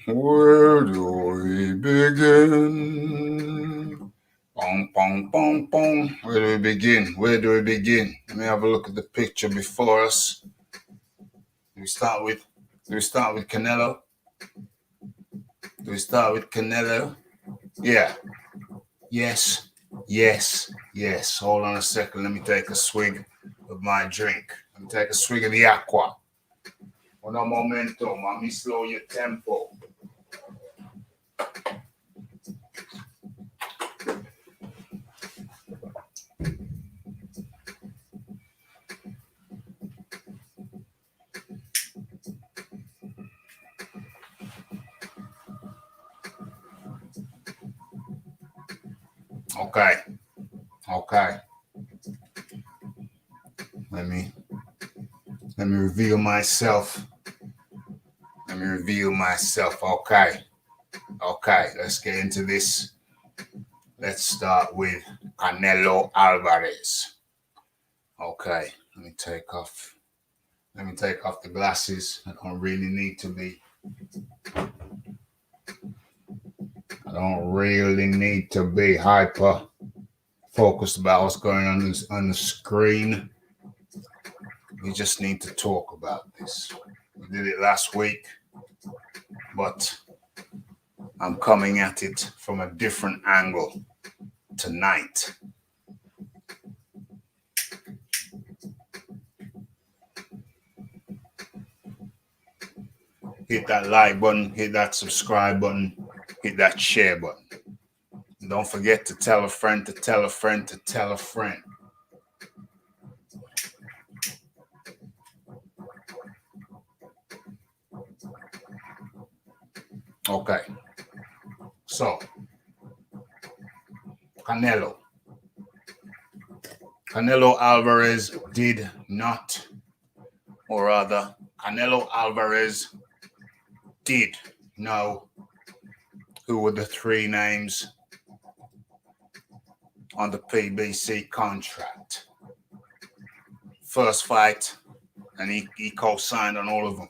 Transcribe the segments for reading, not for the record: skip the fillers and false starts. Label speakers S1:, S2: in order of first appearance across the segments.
S1: Where do we begin? Bong, bong, bong, bong. Where do we begin? Where do we begin? Let me have a look at the picture before us. Do we start with Canelo? Do we start with Canelo? Yeah. Yes. Yes. Yes. Hold on a second. Let me take a swig of my drink. Let me take a swig of the aqua. Un momento, mami, slow your tempo. Okay. Let me reveal myself. Okay. Let's get into this. Let's start with Canelo Alvarez. Okay. Let me take off the glasses. I don't really need to be hyper focused about what's going on the screen. We just need to talk about this. We did it last week, but I'm coming at it from a different angle tonight. Hit that like button, hit that subscribe button, hit that share button. And don't forget to tell a friend to tell a friend to tell a friend. Okay. So, Canelo Alvarez did not, or rather, Canelo Alvarez did know who were the three names on the PBC contract. First fight, and he co-signed on all of them.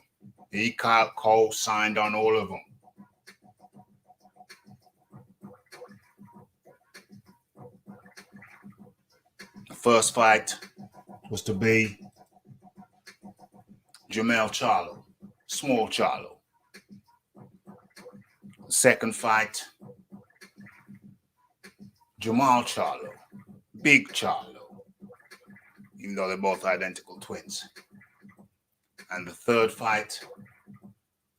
S1: The first fight was to be Jermell Charlo, small Charlo. Second fight, Jamal Charlo, big Charlo, even though they're both identical twins. And the third fight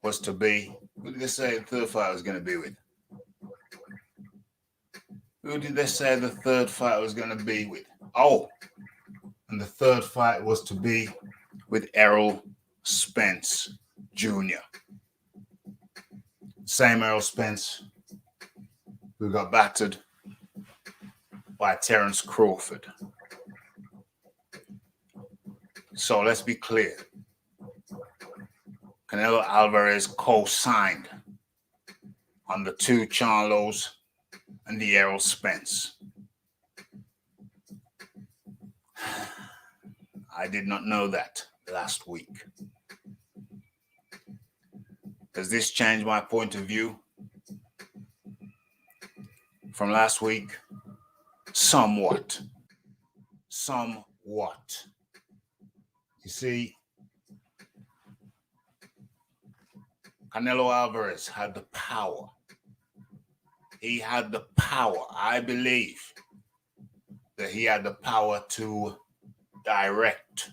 S1: was to be, who did they say the third fight was going to be with? Oh, and the third fight was to be with Errol Spence Jr. Same Errol Spence who got battered by Terence Crawford. So let's be clear. Canelo Alvarez co-signed on the two Charlos and the Errol Spence. I did not know that last week. Does this change my point of view from last week? Somewhat. You see, Canelo Alvarez had the power. He had the power. I believe that he had the power to direct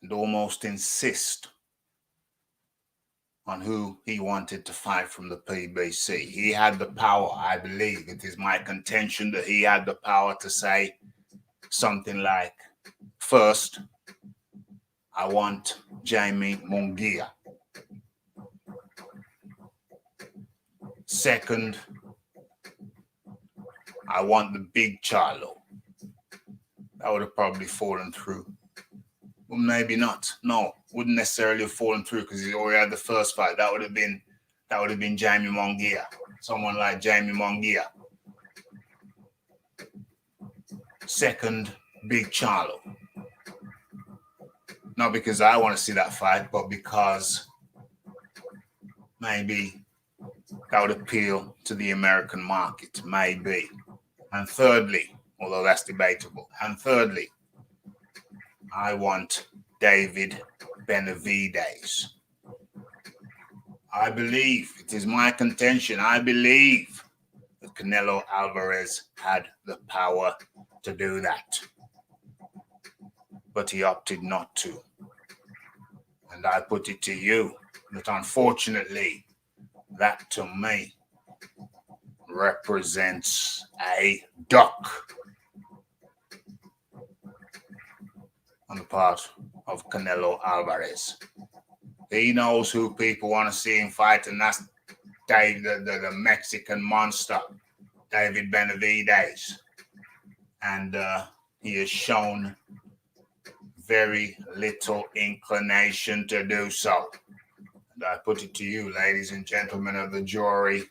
S1: and almost insist on who he wanted to fight from the PBC. He had the power, I believe. It is my contention that he had the power to say something like, first, I want Jamie Munguia. Second, I want the big Charlo. That would have probably fallen through. Well, maybe not. No, wouldn't necessarily have fallen through because he already had the first fight. That would have been Jamie Munguia. Someone like Jamie Munguia. Second, big Charlo. Not because I want to see that fight, but because maybe that would appeal to the American market, maybe. And thirdly, although that's debatable, and thirdly, I want David Benavidez. I believe, it is my contention, I believe that Canelo Alvarez had the power to do that. But he opted not to. And I put it to you that unfortunately, that to me represents a duck on the part of Canelo Alvarez. He knows who people want to see him fight, and that's the Mexican monster, David Benavidez. And he has shown very little inclination to do so. And I put it to you, ladies and gentlemen of the jury,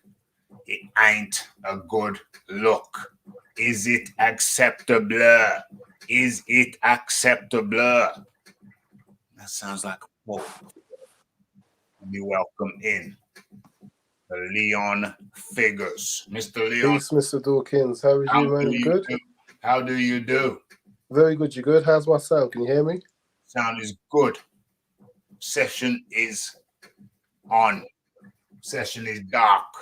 S1: it ain't a good look. Is it acceptable? Is it acceptable? That sounds like a wolf. Be welcome in the Leon Figures. Mr. Leon.
S2: Peace, Mr. Dawkins. How are you, man? Good?
S1: How do you do?
S2: Very good. You good? How's my sound? Can you hear me?
S1: Sound is good. Session is on. Session is dark.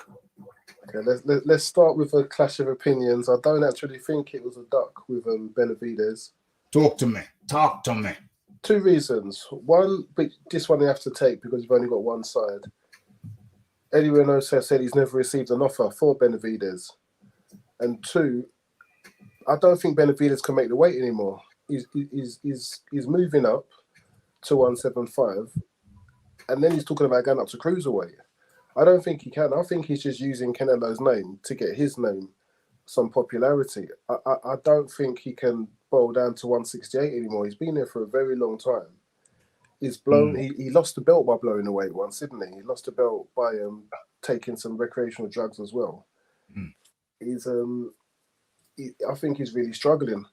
S2: Okay, let's start with a clash of opinions. I don't actually think it was a duck with Benavidez.
S1: Talk to me. Talk to me.
S2: Two reasons. One, but this one you have to take because you've only got one side. Eddie Reynoso said he's never received an offer for Benavidez. And two, I don't think Benavidez can make the weight anymore. He's moving up to 175, and then he's talking about going up to cruiserweight. I don't think he can. I think he's just using Canelo's name to get his name some popularity. I don't think he can boil down to 168 anymore. He's been there for a very long time. He's blown. He lost the belt by blowing the weight once, didn't he? He lost the belt by taking some recreational drugs as well. I think he's really struggling.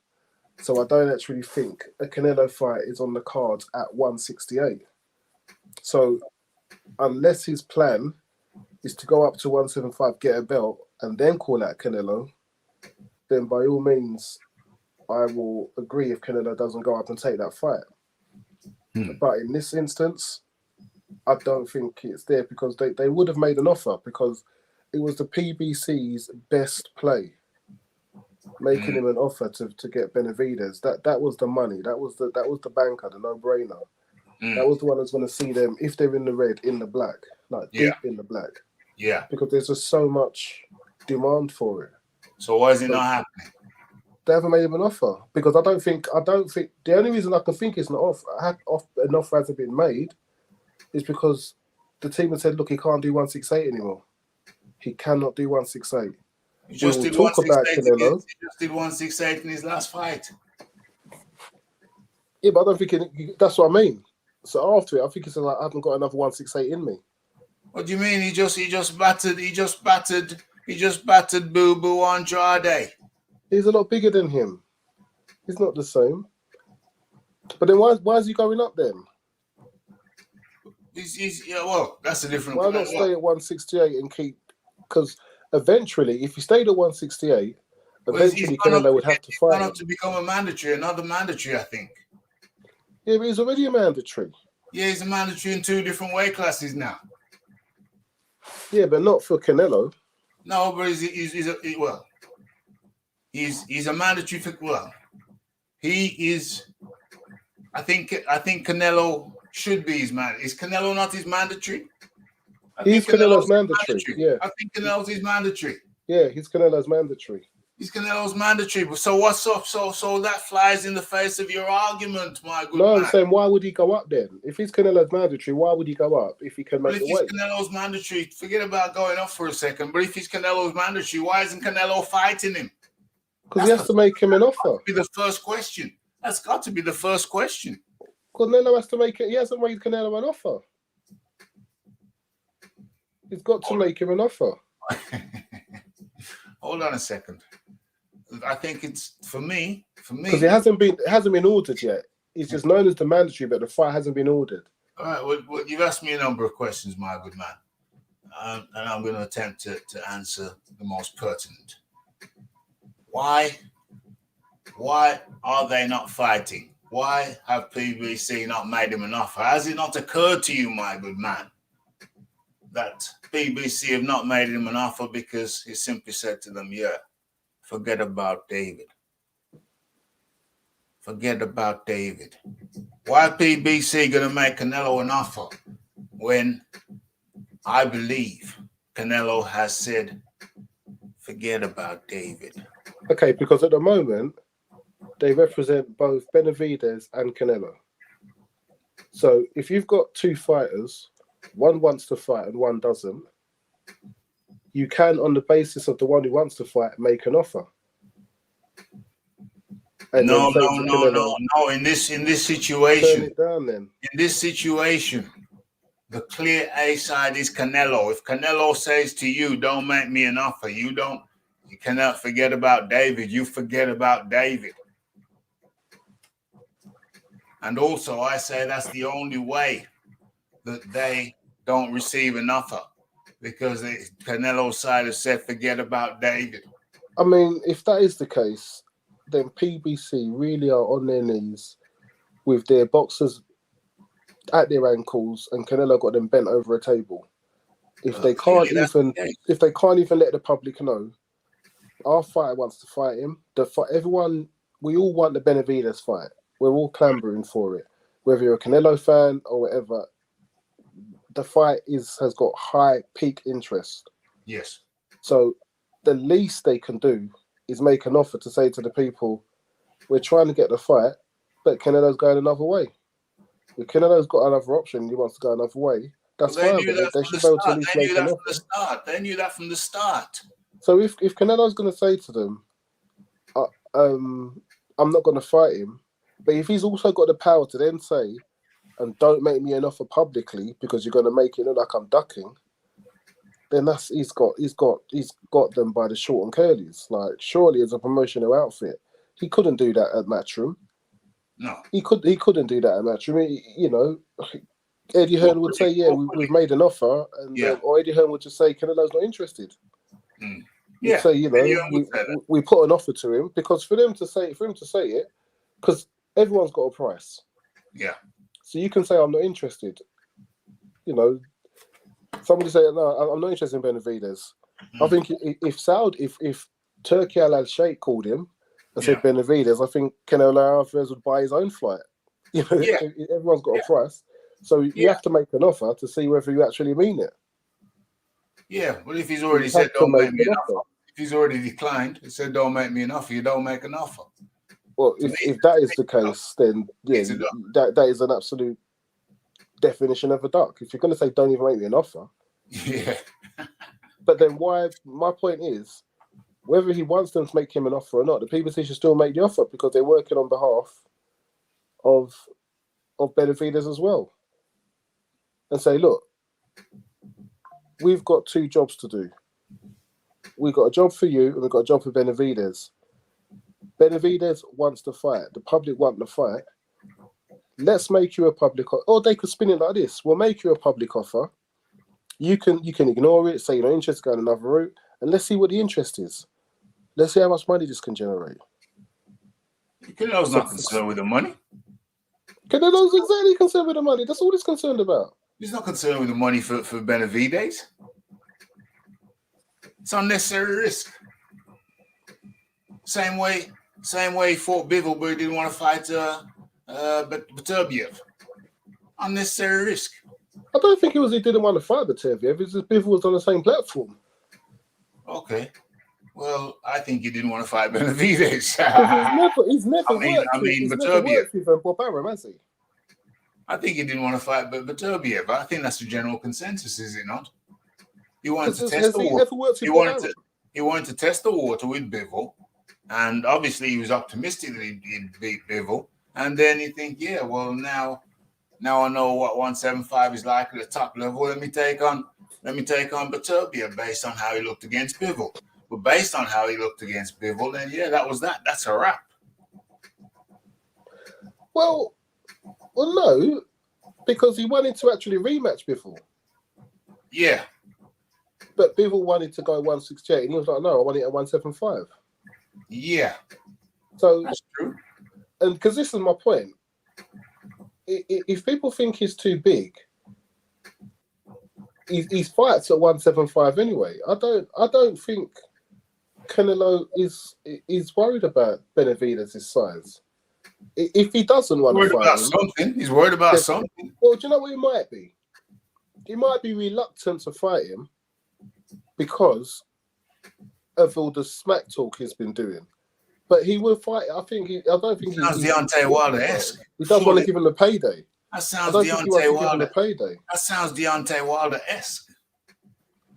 S2: So I don't actually think a Canelo fight is on the cards at 168. So unless his plan is to go up to 175, get a belt, and then call out Canelo, then by all means, I will agree if Canelo doesn't go up and take that fight. But in this instance, I don't think it's there because they would have made an offer because it was the PBC's best play, making him an offer to get Benavidez. That was the money. That was the banker, the no-brainer. That was the one that's going to see them, if they're in the red, in the black, like deep in the black. Yeah. Because there's just so much demand for it.
S1: So why is it not happening?
S2: They haven't made him an offer because I don't think the only reason I can think it's not an offer hasn't been made is because the team has said, look, he can't do 168 anymore. He cannot do 168.
S1: He just did 168 in his last fight.
S2: Yeah, but I don't think that's what I mean. So after it, I think he said, like, I haven't got another 168 in me.
S1: What do you mean? He just battered Boo Boo Andrade.
S2: He's a lot bigger than him. He's not the same. But then why is he going up then?
S1: Well, that's a different.
S2: Why not stay at 168 and keep? Because eventually, if he stayed at 168, eventually Canelo would have to fight.
S1: He's going to become another mandatory, I think.
S2: Yeah, but he's already a mandatory.
S1: Yeah, he's a mandatory in 2 different weight classes now.
S2: Yeah, but not for Canelo.
S1: No, but he's a mandatory for. Well, he is. I think Canelo should be his man. Is Canelo not his mandatory?
S2: He's Canelo's mandatory. Yeah,
S1: I think Canelo's his mandatory.
S2: Yeah, he's Canelo's mandatory.
S1: He's Canelo's mandatory. So what's up? So that flies in the face of your argument, my good man.
S2: No, I'm saying why would he go up then? If he's Canelo's mandatory, why would he go up if he can make the weight?
S1: If he's Canelo's mandatory, forget about going up for a second. But if he's Canelo's mandatory, why isn't Canelo fighting him?
S2: Because he has to make him an offer.
S1: That's be the first question. That's got to be the first question.
S2: Canelo has to make it. He hasn't made Canelo an offer. He's got to make him an offer.
S1: Hold on a second. I think it's for me
S2: because it hasn't been ordered yet. He's just known as the mandatory, but the fight hasn't been ordered.
S1: All right. Well, you've asked me a number of questions, my good man. and I'm going to attempt to answer the most pertinent. Why are they not fighting? Why have PBC not made him an offer? Has it not occurred to you, my good man, that PBC have not made him an offer because he simply said to them, yeah, forget about David. Forget about David. Why PBC going to make Canelo an offer when I believe Canelo has said, forget about David?
S2: Okay, because at the moment, they represent both Benavidez and Canelo. So if you've got two fighters, one wants to fight and one doesn't, you can, on the basis of the one who wants to fight, make an offer. And
S1: No. In this situation,
S2: turn it down then.
S1: In this situation, the clear A side is Canelo. If Canelo says to you, don't make me an offer, you cannot forget about David. You forget about David. And also, I say that's the only way that they don't receive an offer, because Canelo's side has said, forget about David.
S2: I mean, if that is the case, then PBC really are on their knees with their boxers at their ankles, and Canelo got them bent over a table. If they can't even let the public know, our fighter wants to fight him. We all want the Benavidez fight. We're all clambering for it, whether you're a Canelo fan or whatever. The fight has got high peak interest.
S1: Yes.
S2: So the least they can do is make an offer to say to the people, we're trying to get the fight, but Canelo's going another way. If Canelo's got another option, he wants to go another way, that's fine. But they should be able to at least make an offer.
S1: They knew that from the start.
S2: So if Canelo's going to say to them, I'm not going to fight him, but if he's also got the power to then say, and don't make me an offer publicly because you're going to make it look like I'm ducking, then he's got them by the short and curlies. Like, surely as a promotional outfit, he couldn't do that at Matchroom.
S1: No,
S2: he couldn't do that at Matchroom. You know, Eddie Hearn would say, "Yeah, we've made an offer," and or Eddie Hearn would just say, "Canelo's not interested."
S1: Yeah,
S2: so we put an offer to him because for him to say it, because everyone's got a price.
S1: Yeah.
S2: So you can say I'm not interested. You know, somebody say no, I'm not interested in Benavidez. I think if Turkey Al Sheikh called him and said Benavidez, I think Canelo Alvarez would buy his own flight. You know, everyone's got a price, so you have to make an offer to see whether you actually mean it.
S1: Yeah, well, if he's already said don't make me an offer, if he's already declined, he said don't make me an offer, you don't make an offer.
S2: Well, if that is the case, then that is an absolute definition of a duck. If you're going to say don't even make me an offer, but then why? My point is, whether he wants them to make him an offer or not, the PBC should still make the offer because they're working on behalf of Benavidez as well, and say, look, we've got two jobs to do. We've got a job for you, and we've got a job for Benavidez. Benavidez wants to fight. The public want the fight. Let's make you a public offer. Or they could spin it like this. We'll make you a public offer. You can ignore it, say you're not interested, go another route, and let's see what the interest is. Let's see how much money this can generate.
S1: Canelo's not concerned with the money.
S2: Canelo's exactly concerned with the money. That's all he's concerned about.
S1: He's not concerned with the money for Benavidez. It's unnecessary risk. Same way he fought Bivol, but he didn't want to fight Beterbiev. Unnecessary risk.
S2: I don't think he didn't want to fight Beterbiev. It's just Bivol was on the same platform.
S1: Okay. Well, I think he didn't want to fight Benavidez.
S2: he's never worked with Bob Arum, has he?
S1: I think he didn't want to fight Beterbiev. I think that's the general consensus, is it not? He wanted to test the water. He wanted to test the water with Bivol, and obviously he was optimistic that he'd beat Bivol. And then you think, yeah, well now I know what 175 is like at the top level. Let me take on Beterbiev based on how he looked against Bivol. But based on how he looked against Bivol, then that was that. That's a wrap.
S2: Well, no, because he wanted to actually rematch Bivol.
S1: Yeah.
S2: But Bivol wanted to go 168, and he was like, "No, I want it at 175."
S1: Yeah,
S2: So
S1: that's true.
S2: and because this is my point, if people think he's too big, he fights at 175 anyway. I don't think Canelo is worried about Benavidez' size. If he doesn't want to fight him,
S1: something. He's worried about something.
S2: Well, do you know what he might be? He might be reluctant to fight him because of all the smack talk he's been doing. But he will fight. I don't think he
S1: sounds Deontay Wilder-esque.
S2: He does want to give him a payday.
S1: That sounds Deontay Wilder.
S2: Payday.
S1: That sounds Deontay Wilder-esque.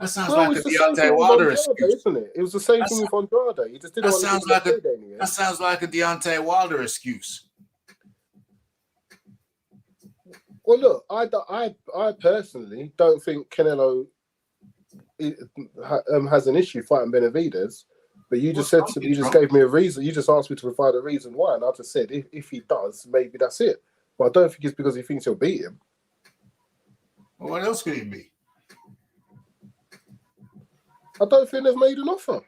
S1: That sounds
S2: Well,
S1: like a Deontay Wilder excuse,
S2: isn't it? It was the same thing with Andrade. He just didn't want to give him a payday anyway.
S1: That sounds like a Deontay Wilder excuse.
S2: Well, look, I personally don't think Canelo has an issue fighting Benavidez, but you just gave me a reason. You just asked me to provide a reason why, and I just said if he does, maybe that's it. But I don't think it's because he thinks he'll beat him.
S1: Well, what else could it be?
S2: I don't think they've made an offer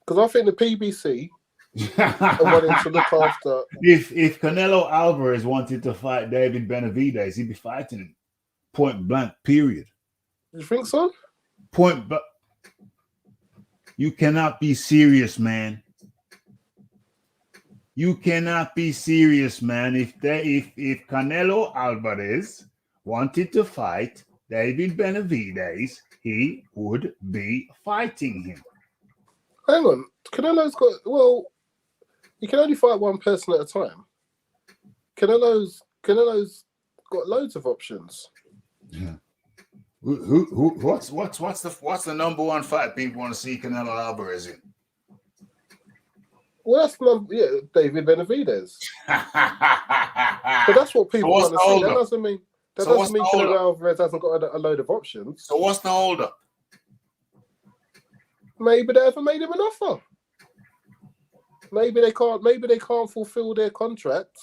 S2: because I think the PBC are wanting to look after.
S3: If Canelo Alvarez wanted to fight David Benavidez, he'd be fighting him point blank. Period.
S2: You think so?
S3: Point blank. You cannot be serious, man. You cannot be serious, man. If Canelo Alvarez wanted to fight David Benavidez, he would be fighting him.
S2: Hang on, Canelo's got you can only fight one person at a time. Canelo's got loads of options.
S1: Yeah. What's the number one fight people want to see Canelo Alvarez in?
S2: Well, that's David Benavidez. But that's what people want to see. That doesn't mean Canelo Alvarez hasn't got a load of options.
S1: So what's the holdup?
S2: Maybe they haven't made him an offer. Maybe they can't fulfill their contract.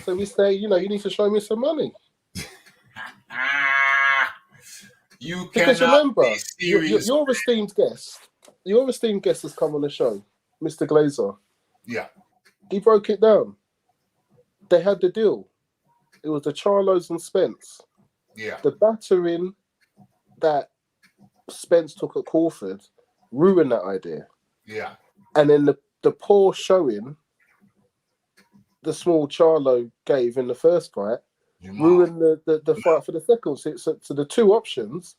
S2: So we say, you need to show me some money.
S1: You
S2: because remember, your esteemed guest has come on the show, Mr. Glazer.
S1: Yeah.
S2: He broke it down. They had the deal. It was the Charlos and Spence.
S1: Yeah.
S2: The battering that Spence took at Crawford ruined that idea.
S1: Yeah.
S2: And then the poor showing the small Charlo gave in the first fight ruined the fight for the second. So the two options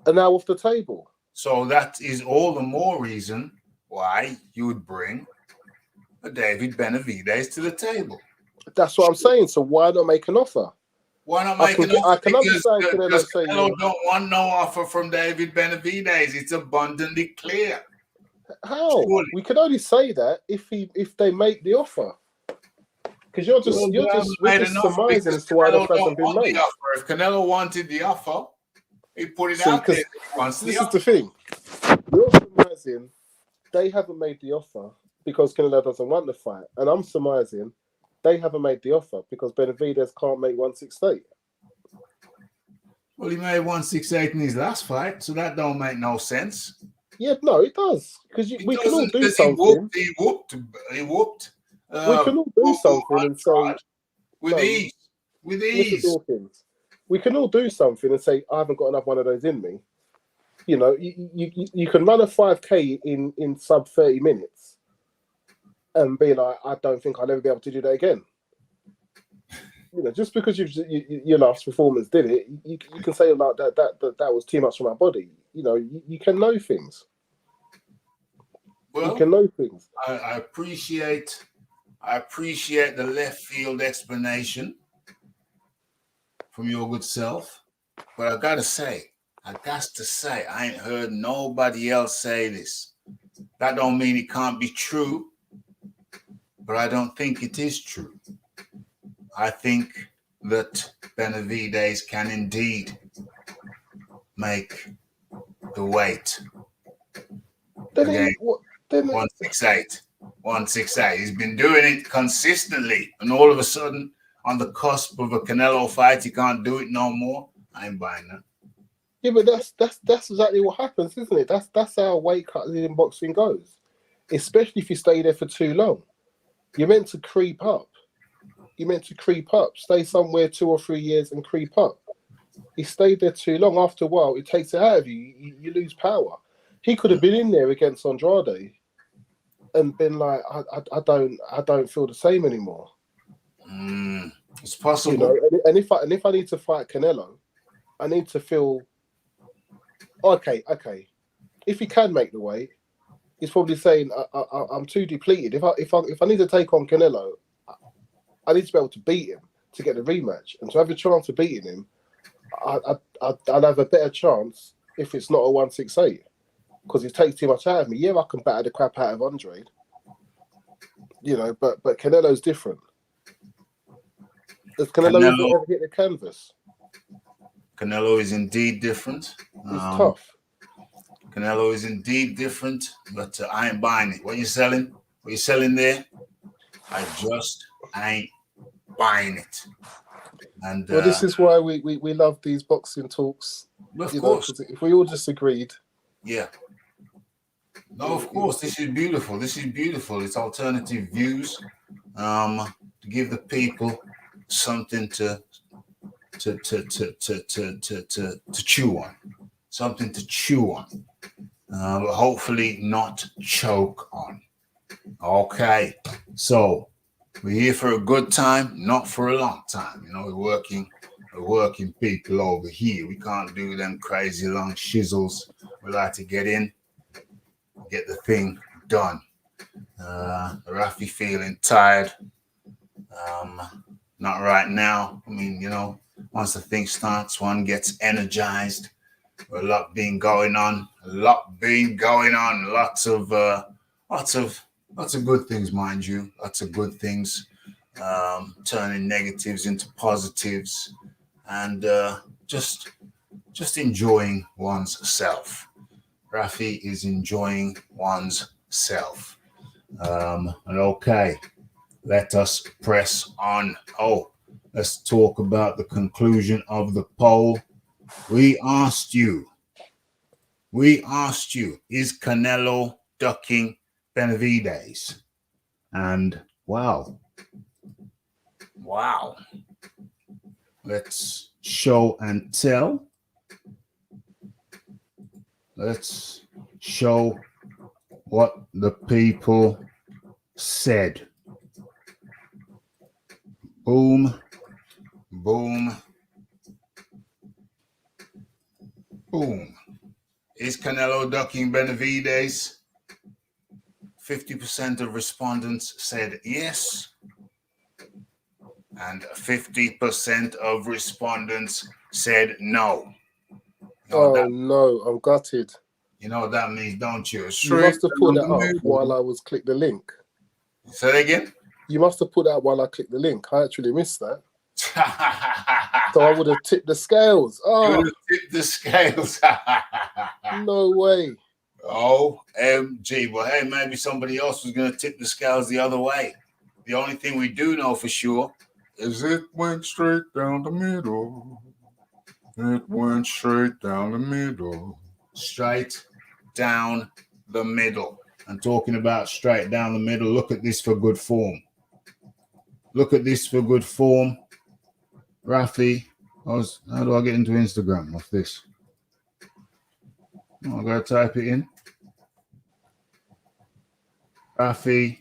S2: are now off the table.
S1: So that is all the more reason why you would bring a David Benavidez to the table.
S2: That's what I'm saying. So why not make an offer?
S1: Why not make an offer?
S2: I can understand
S1: Canelo don't want no offer from David Benavidez. It's abundantly clear.
S2: How? Surely. We can only say that if they make the offer. Because you're just surmising as to why the offer hasn't been made.
S1: If Canelo wanted the offer, he'd put it out there.
S2: This is the thing. You're surmising they haven't made the offer because Canelo doesn't want the fight. And I'm surmising they haven't made the offer because Benavidez can't make 168.
S1: Well, he made 168 in his last fight, so that don't make no sense.
S2: Yeah, no, it does. Because we can all do something.
S1: He whooped.
S2: We can all do something and say...
S1: With ease.
S2: We can all do something and say, I haven't got enough one of those in me. You can run a 5K in sub 30 minutes and be like, I don't think I'll ever be able to do that again. Just because your last performance did it, you can say like that was too much for my body. You can know things.
S1: Well,
S2: you can know things.
S1: I appreciate the left field explanation from your good self, but I got to say, I ain't heard nobody else say this. That don't mean it can't be true, but I don't think it is true. I think that Benavidez can indeed make the weight. Again, 168. 168. He's been doing it consistently, and all of a sudden, on the cusp of a Canelo fight, he can't do it no more. I ain't buying that.
S2: Yeah, but that's exactly what happens, isn't it? That's how weight cutting in boxing goes. Especially if you stay there for too long. You're meant to creep up. You're meant to creep up. Stay somewhere 2 or 3 years and creep up. He stayed there too long. After a while, it takes it out of you. You lose power. He could have been in there against Andrade and been like, I don't feel the same anymore.
S1: It's possible.
S2: You know, and if I need to fight Canelo, I need to feel okay. If he can make the weight, he's probably saying I'm too depleted. If I need to take on Canelo, I need to be able to beat him to get the rematch, and to have a chance of beating him, I'd have a better chance if it's not a 168 because he takes too much out of me. Yeah, I can batter the crap out of Andre, you know, but Canelo's different. Does Canelo ever hit the canvas?
S1: Canelo is indeed different.
S2: It's tough.
S1: Canelo is indeed different, but I ain't buying it. What you selling? What you selling there? I just ain't buying it. And
S2: well, this is why we love these boxing talks.
S1: Of course.
S2: If we all disagreed.
S1: Yeah. No, of course. This is beautiful. This is beautiful. It's alternative views. To give the people something to chew on. Something to chew on. But hopefully not choke on. Okay. So we're here for a good time, not for a long time. You know, we're working people over here. We can't do them crazy long shizzles. We like to get in, get the thing done. Raphie feeling tired. Not right now. I mean, you know, once the thing starts, one gets energized. A lot being going on. Lots of good things, mind you. Lots of good things. Turning negatives into positives, and just enjoying one's self. Raphie is enjoying one's self. And okay, let us press on. Oh, let's talk about the conclusion of the poll. We asked you, is Canelo ducking Benavidez? And wow. Let's show and tell. Let's show what the people said. Boom, boom, boom. Is Canelo ducking Benavidez? 50% of respondents said yes. And 50% of respondents said no.
S2: No, I'm gutted.
S1: You know what that means, don't you?
S2: You must have put that up while I was click the link.
S1: Say that again?
S2: You must have put that while I clicked the link. I actually missed that. So I would have tipped the scales. Oh,
S1: you would have tipped the scales.
S2: No way.
S1: OMG. Well, hey, maybe somebody else was going to tip the scales the other way. The only thing we do know for sure is it went straight down the middle. It went straight down the middle. Straight down the middle. And talking about straight down the middle, look at this for good form. Look at this for good form. Raphie, how do I get into Instagram off this? I'm going to type it in. Raphie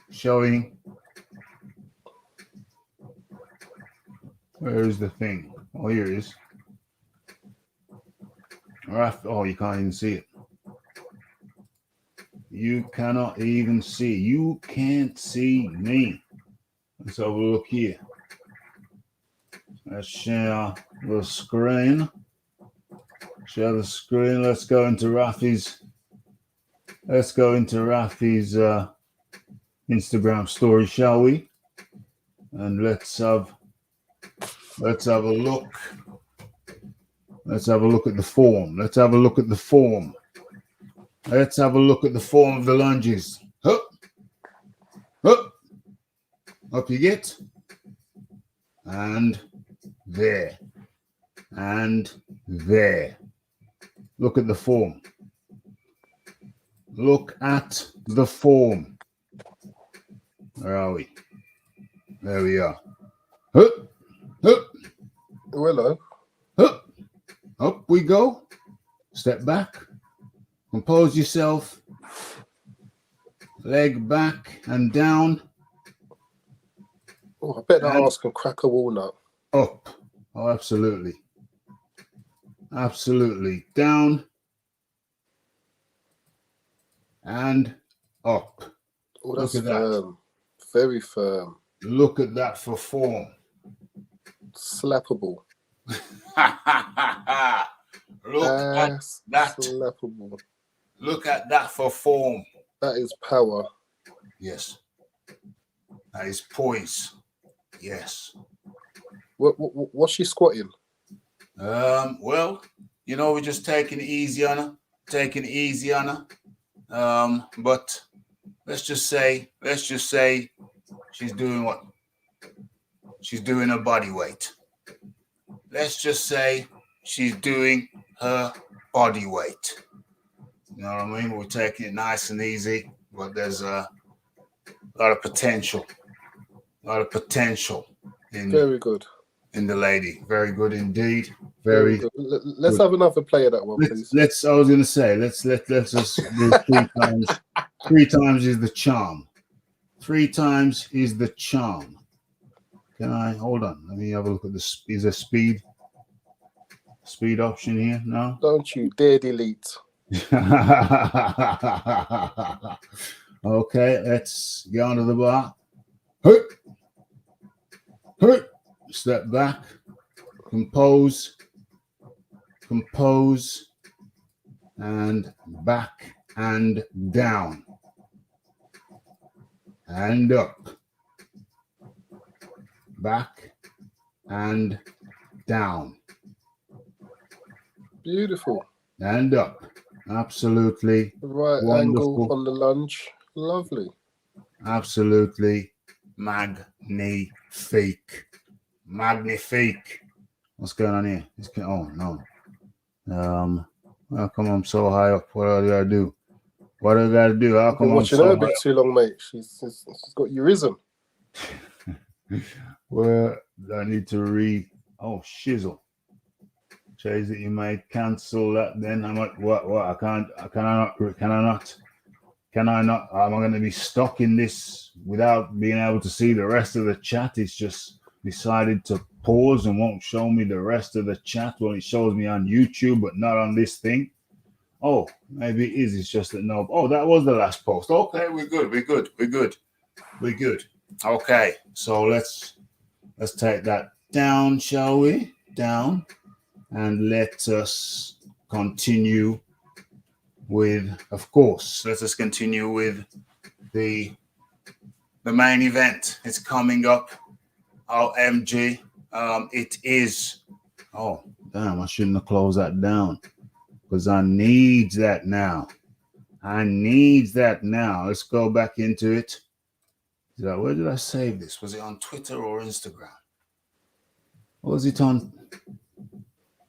S1: showing. Where is the thing? Oh, here it is. Oh, you can't even see it. You cannot even see. You can't see me. Let's have a look here. Let's share the screen. Share the screen. Let's go into Raphie's. Instagram story, shall we? And let's have a look. Let's have a look at the form. Let's have a look at the form. Let's have a look at the form of the lunges. Up. Up. Up you get.
S3: and there, and there. Look at the form. Look at the form. Where are we? There we are. Hup, hup,
S2: Hello.
S3: hup. Up we go. Step back. Compose yourself. Leg back and down.
S2: Oh, I bet that
S3: And
S2: ass can crack a walnut.
S3: up. Oh, absolutely. Absolutely. Down and up.
S2: Oh,
S3: Look
S2: that's
S3: at that.
S2: firm. Very firm.
S3: Look at that for form.
S2: Slappable.
S3: Look at
S2: Ass
S3: that.
S2: slappable.
S3: Look at that for form.
S2: That is power.
S3: Yes. That is poise. Yes.
S2: What's she squatting?
S3: Well, you know, we're just taking it easy on her. Taking it easy on her. But let's just say she's doing what? She's doing her body weight. Let's just say she's doing her body weight. You know what I mean? We're taking it nice and easy, but there's a lot of potential. A lot of potential
S2: Very good.
S3: in the lady. Very good indeed.
S2: Very
S3: Very
S2: good. Let's
S3: good.
S2: have another play of that one, please.
S3: Let's. I was going to say let's just do 3 times. 3 times is the charm. 3 times is the charm. Can I hold on? Let me have a look at this. Is there speed option here? No.
S2: Don't you dare delete.
S3: Okay, let's get onto the bar. Hey, hey. Step back. Compose, and back and down, and up, back and down,
S2: Beautiful.
S3: and up. Absolutely
S2: Right
S3: wonderful.
S2: angle on the lunge. Lovely.
S3: Absolutely magnifique. Magnifique. What's going on here? Oh no. How come I'm so high up? What do I gotta do? What do I gotta do? How
S2: I've been
S3: come I'm
S2: watching her
S3: so
S2: a bit too long, mate. She's got eurism.
S3: Well, I need to shizzle. Change that you might cancel that then. I'm like, what? Can I not? Am I going to be stuck in this without being able to see the rest of the chat? It's just decided to pause and won't show me the rest of the chat. Well, it shows me on YouTube, but not on this thing. Oh, maybe it is. It's just that no. Oh, that was the last post. Okay, we're good. Okay, so let's take that down, shall we? Down, and let us continue with, of course, let us continue with the main event. It's coming up. OMG. It is. Oh, damn, I shouldn't have closed that down because I need that now. Let's go back into it. Where did I save this? Was it on Twitter or Instagram? Or was it on?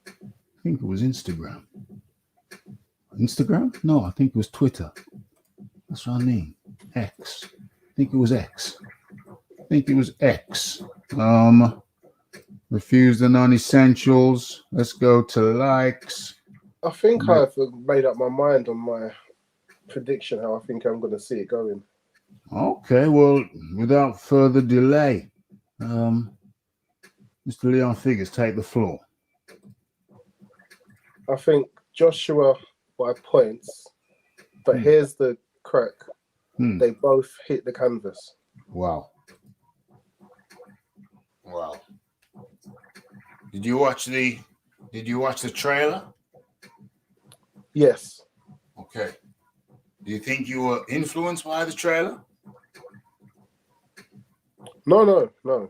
S3: I think it was Instagram. Instagram? No, I think it was Twitter. That's what I mean. X. I think it was X. Refuse the non-essentials. Let's go to likes.
S2: I think I've made up my mind on my prediction how I think I'm going to see it going.
S3: Okay, well, without further delay, Mr. Leon Figures, take the floor.
S2: I think Joshua by points, but here's the crack. They both hit the canvas.
S3: Wow. Did you watch the trailer?
S2: Yes.
S3: Okay. Do you think you were influenced by the trailer?
S2: No. No,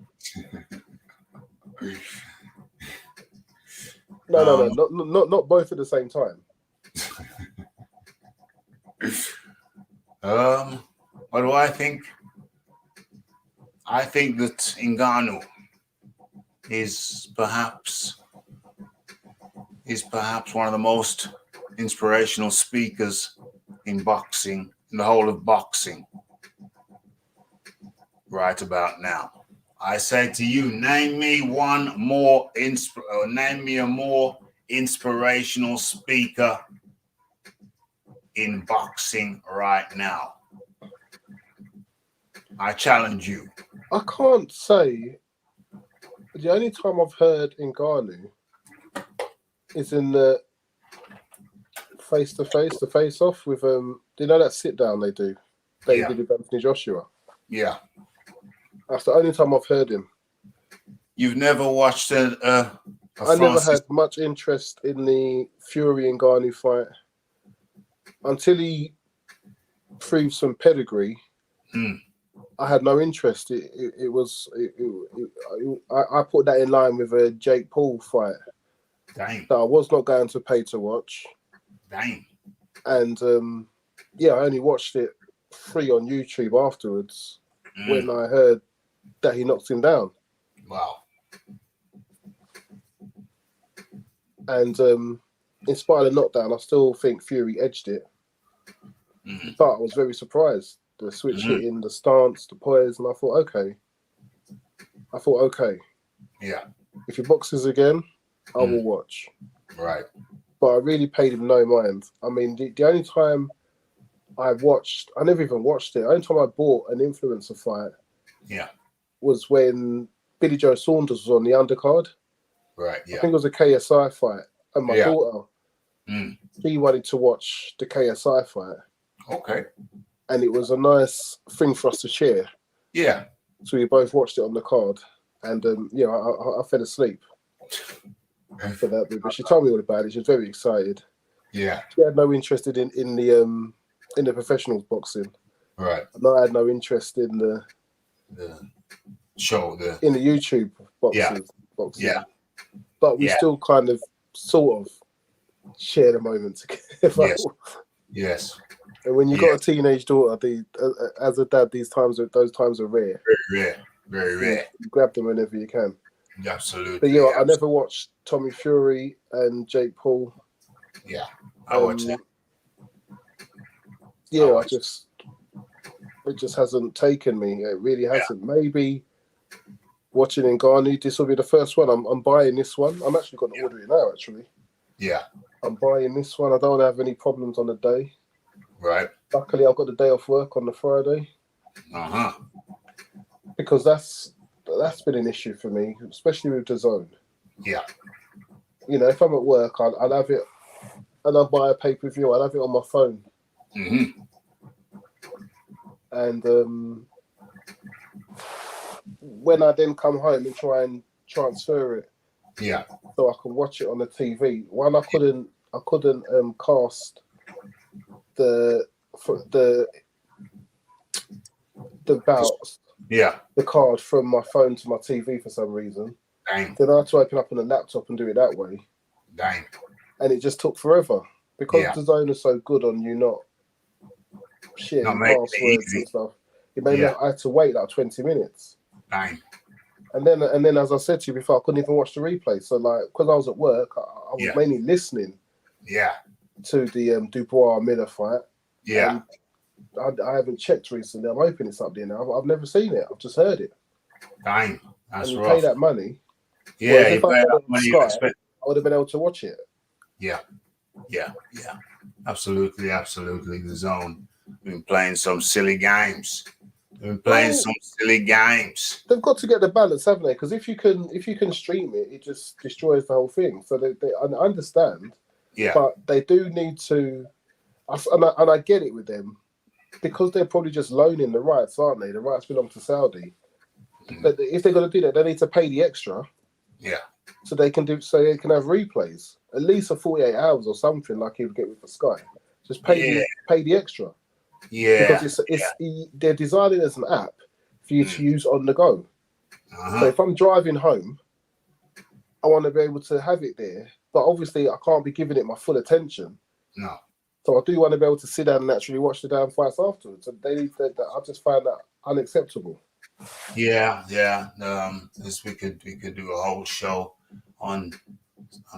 S2: not both at the same time.
S3: What do I think? I think that Ngannou
S1: is perhaps one of the most inspirational speakers in boxing, in the whole of boxing, right about now. I say to you, name me a more inspirational speaker in boxing right now. I challenge you.
S2: I can't say. The only time I've heard Ngannou is in the face-to-face, the face-off with do you know that sit-down they do? They did with Anthony Joshua.
S1: Yeah.
S2: That's the only time I've heard him.
S1: You've never watched
S2: I never had much interest in the Fury and Ngannou fight until he proved some pedigree. I had no interest. I put that in line with a Jake Paul fight.
S1: Dang.
S2: That I was not going to pay to watch.
S1: Dang.
S2: And I only watched it free on YouTube afterwards when I heard that he knocked him down.
S1: Wow.
S2: And in spite of the knockdown, I still think Fury edged it. But I was very surprised. The switch hitting, the stance, the poise, and I thought, okay.
S1: Yeah.
S2: If he boxes again, I will watch.
S1: Right.
S2: But I really paid him no mind. I mean, the only time I never even watched it. The only time I bought an influencer fight was when Billy Joe Saunders was on the undercard.
S1: Right, yeah.
S2: I think it was a KSI fight. And my daughter, she wanted to watch the KSI fight.
S1: Okay.
S2: And it was a nice thing for us to share.
S1: Yeah.
S2: So we both watched it on the card. And, I fell asleep for that bit. But she told me all about it. She was very excited.
S1: Yeah.
S2: She had no interest in the professionals boxing.
S1: Right.
S2: And I had no interest in the
S1: show.
S2: In the YouTube boxing.
S1: Yeah.
S2: But we still kind of, sort of, share the moment together.
S1: Yes.
S2: And when you've got a teenage daughter, as a dad, those times are rare.
S1: Very rare.
S2: You grab them whenever you can.
S1: Absolutely.
S2: But I never watched Tommy Fury and Jake Paul.
S1: Yeah, I watched that.
S2: Yeah, it just hasn't taken me. It really hasn't. Maybe watching Ngannou, this will be the first one. I'm buying this one. I'm actually going to order it now, actually.
S1: Yeah.
S2: I'm buying this one. I don't have any problems on the day.
S1: Right.
S2: Luckily, I've got the day off work on the Friday. Because that's been an issue for me, especially with the zone.
S1: Yeah.
S2: If I'm at work, I'll have it, and I'll buy a pay-per-view. I'll have it on my phone. And when I then come home and try and transfer it, so I can watch it on the TV. One, I couldn't cast the bouts, the card from my phone to my TV for some reason.
S1: Dang.
S2: Then I had to open up on the laptop and do it that way.
S1: Dang.
S2: And it just took forever because the zone is so good on you not sharing passwords and stuff. It made me I had to wait like 20 minutes.
S1: Dang.
S2: And then, as I said to you before, I couldn't even watch the replay. So, because I was at work, I was mainly listening. To the Dubois Miller fight.
S1: Yeah.
S2: I haven't checked recently. I'm hoping it's up there now. I've never seen it. I've just heard it.
S1: Dang. That's
S2: and you
S1: rough.
S2: pay that money.
S1: Yeah,
S2: if
S1: you
S2: I
S1: pay
S2: had
S1: that
S2: it on
S1: money.
S2: Sky, I would have been able to watch it.
S1: Yeah. Absolutely. The zone. Been playing some silly games. They've
S2: got to get the balance, haven't they? Because if you can stream it, it just destroys the whole thing. So I understand.
S1: Yeah.
S2: But they do need to, and I get it with them, because they're probably just loaning the rights, aren't they? The rights belong to Saudi. But if they're going to do that, they need to pay the extra.
S1: Yeah.
S2: So they can have replays, at least for 48 hours or something, like you would get with the Sky. Just pay the extra.
S1: Yeah.
S2: Because they're designing it as an app for you to use on the go. So if I'm driving home, I want to be able to have it there. But obviously, I can't be giving it my full attention.
S1: No.
S2: So I do want to be able to sit down and actually watch the damn fights afterwards. And I just find that unacceptable.
S1: Yeah, yeah. This we could do a whole show on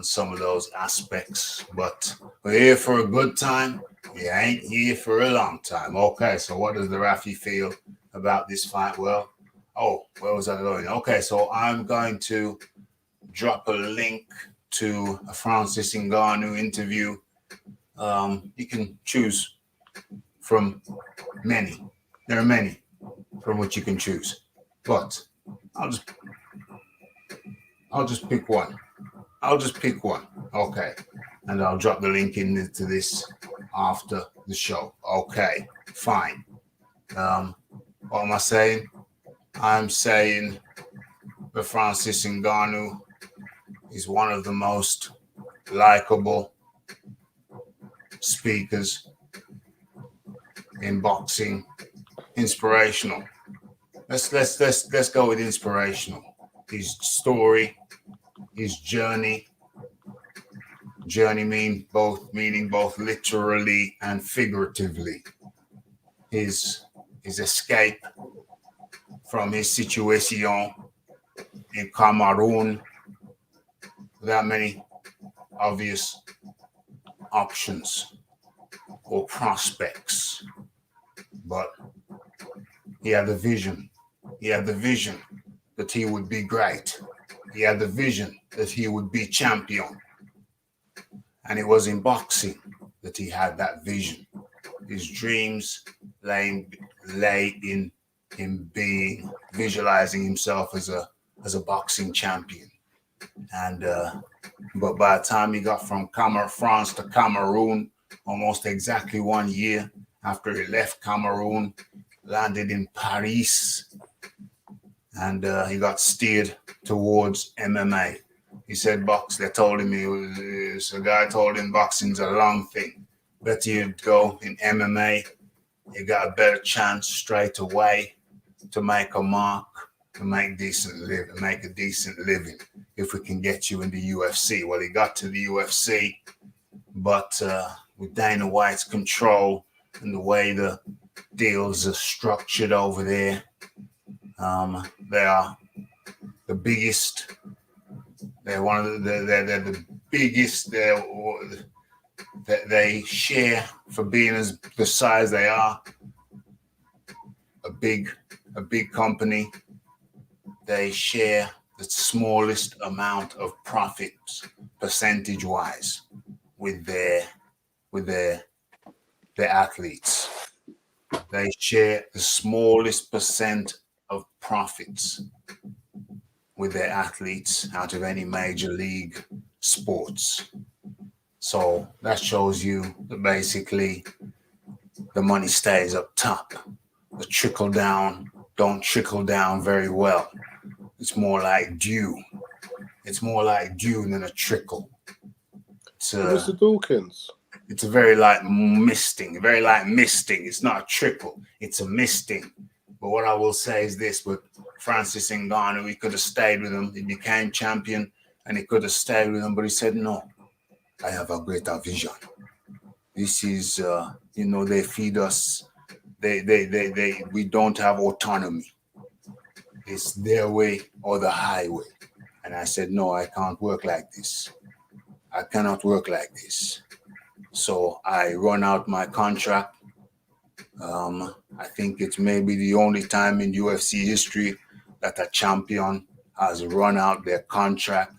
S1: some of those aspects, but we're here for a good time. We ain't here for a long time. Okay, so what does the Raphie feel about this fight? Well, oh, where was I going? Okay, so I'm going to drop a link to a Francis Ngannou interview. You can choose from many. There are many from which you can choose, but I'll just I'll just pick one. I'll just pick one. Okay, and I'll drop the link into this after the show. Okay, fine. What am I saying? I'm saying that Francis Ngannou is one of the most likable speakers in boxing. Inspirational. Let's go with inspirational. His story, his journey. Journey meaning both literally and figuratively. His escape from his situation in Cameroon without many obvious options or prospects, but he had the vision. He had the vision that he would be great. He had the vision that he would be champion. And it was in boxing that he had that vision. His dreams lay in him visualizing himself as a boxing champion. And but by the time he got from France to Cameroon, almost exactly 1 year after he left Cameroon, landed in Paris, and he got steered towards MMA. He said they told him a guy told him boxing's a long thing. Better you'd go in MMA. You got a better chance straight away to make a mark, to make a decent living if we can get you in the UFC. Well, he got to the UFC, but with Dana White's control and the way the deals are structured over there, they are the biggest. They're one of they're the biggest. They share for being as the size they are. A big company. They share the smallest amount of profits percentage wise with their athletes. They share the smallest percent of profits with their athletes out of any major league sports. So that shows you that basically the money stays up top. The trickle down don't trickle down very well. It's more like dew. It's more like dew than a trickle.
S2: Mr. Dawkins.
S1: It's a very light misting. It's not a trickle. It's a misting. But what I will say is this: with Francis Ngannou, he could have stayed with him. He became champion, and he could have stayed with him. But he said, "No, I have a greater vision. This is, they feed us. We don't have autonomy. It's their way or the highway." And I said, "No, I can't work like this. I cannot work like this." So I run out my contract. I think it's maybe the only time in UFC history that a champion has run out their contract.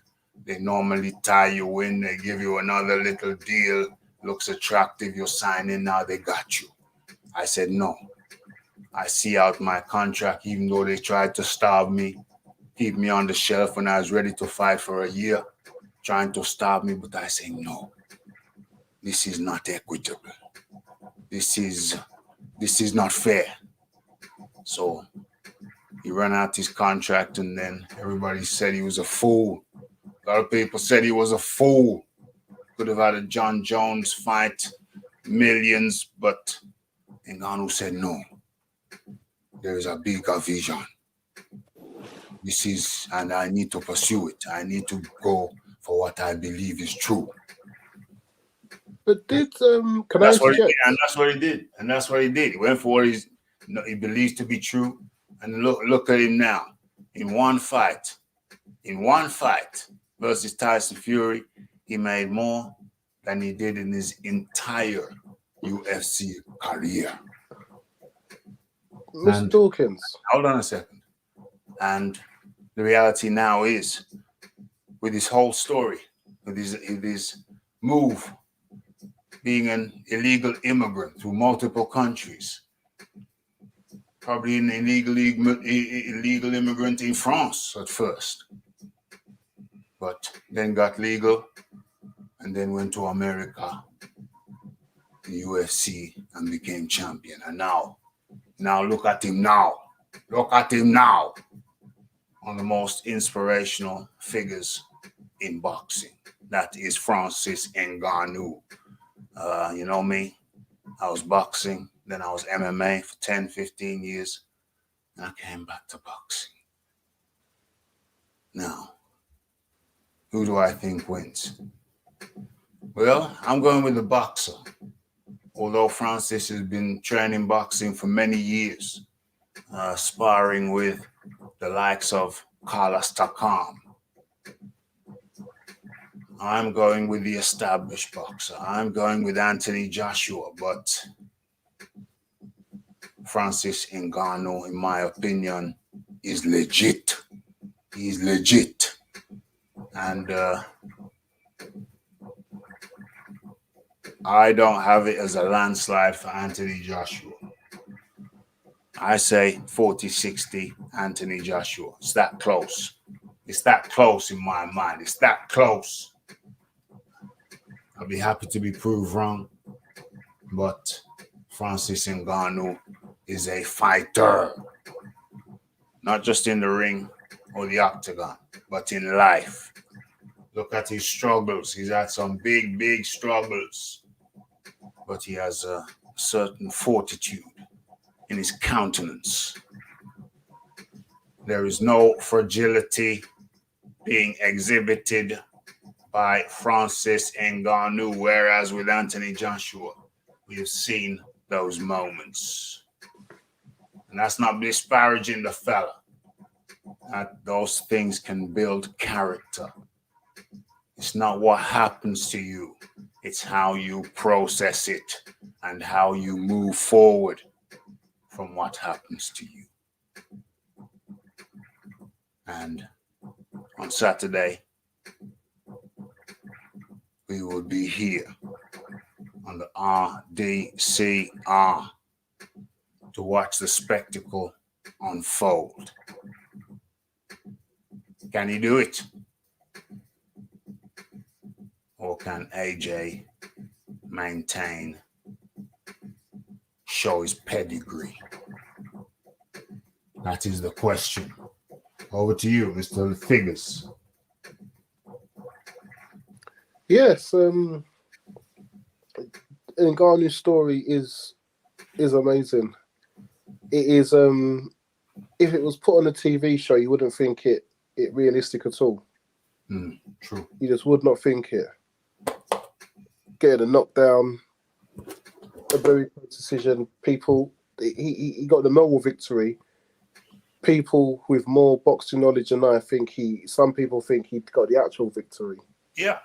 S1: They normally tie you in. They give you another little deal. Looks attractive. You're signing now. They got you. I said, no. I see out my contract, even though they tried to starve me, keep me on the shelf when I was ready to fight for a year, trying to starve me. But I say, no, this is not equitable. This is not fair. So he ran out his contract, and then everybody said he was a fool. A lot of people said he was a fool. Could have had a John Jones fight, millions, but Ngannou said no. There is a bigger vision. And I need to pursue it. I need to go for what I believe is true.
S2: But that's
S1: what he did. And that's what he did. He went for what he believes to be true, And look at him now. In one fight versus Tyson Fury, he made more than he did in his entire UFC career.
S2: Mr. Dawkins.
S1: Hold on a second. And the reality now is, with his whole story, with his move, being an illegal immigrant through multiple countries, probably an illegal immigrant in France at first, but then got legal and then went to America, the UFC, and became champion. And now look at him now. Look at him now. One of the most inspirational figures in boxing. That is Francis Ngannou. You know me, I was boxing, then I was MMA for 10, 15 years, and I came back to boxing. Now, who do I think wins? Well, I'm going with the boxer. Although Francis has been training boxing for many years, sparring with the likes of Carlos Takam. I'm going with the established boxer. I'm going with Anthony Joshua, but Francis Ngannou, in my opinion, is legit. He's legit. And I don't have it as a landslide for Anthony Joshua. I say 40-60 Anthony Joshua. It's that close. It's that close in my mind. It's that close. I'll be happy to be proved wrong, but Francis Ngannou is a fighter, not just in the ring or the octagon, but in life. Look at his struggles. He's had some big, big struggles, but he has a certain fortitude in his countenance. There is no fragility being exhibited by Francis Ngannou, whereas with Anthony Joshua, we have seen those moments. And that's not disparaging the fella. Those things can build character. It's not what happens to you. It's how you process it and how you move forward from what happens to you. And on Saturday, we will be here on the RDCR to watch the spectacle unfold. Can he do it? Or can AJ maintain, show his pedigree? That is the question. Over to you, Mr. Figures.
S2: Yes, Ngannou's story is amazing. It is. If it was put on a TV show, you wouldn't think it realistic at all.
S1: True.
S2: You just would not think it. Getting a knockdown, a very close decision. People, he got the moral victory. People with more boxing knowledge than I think some people think he got the actual victory.
S1: Yeah.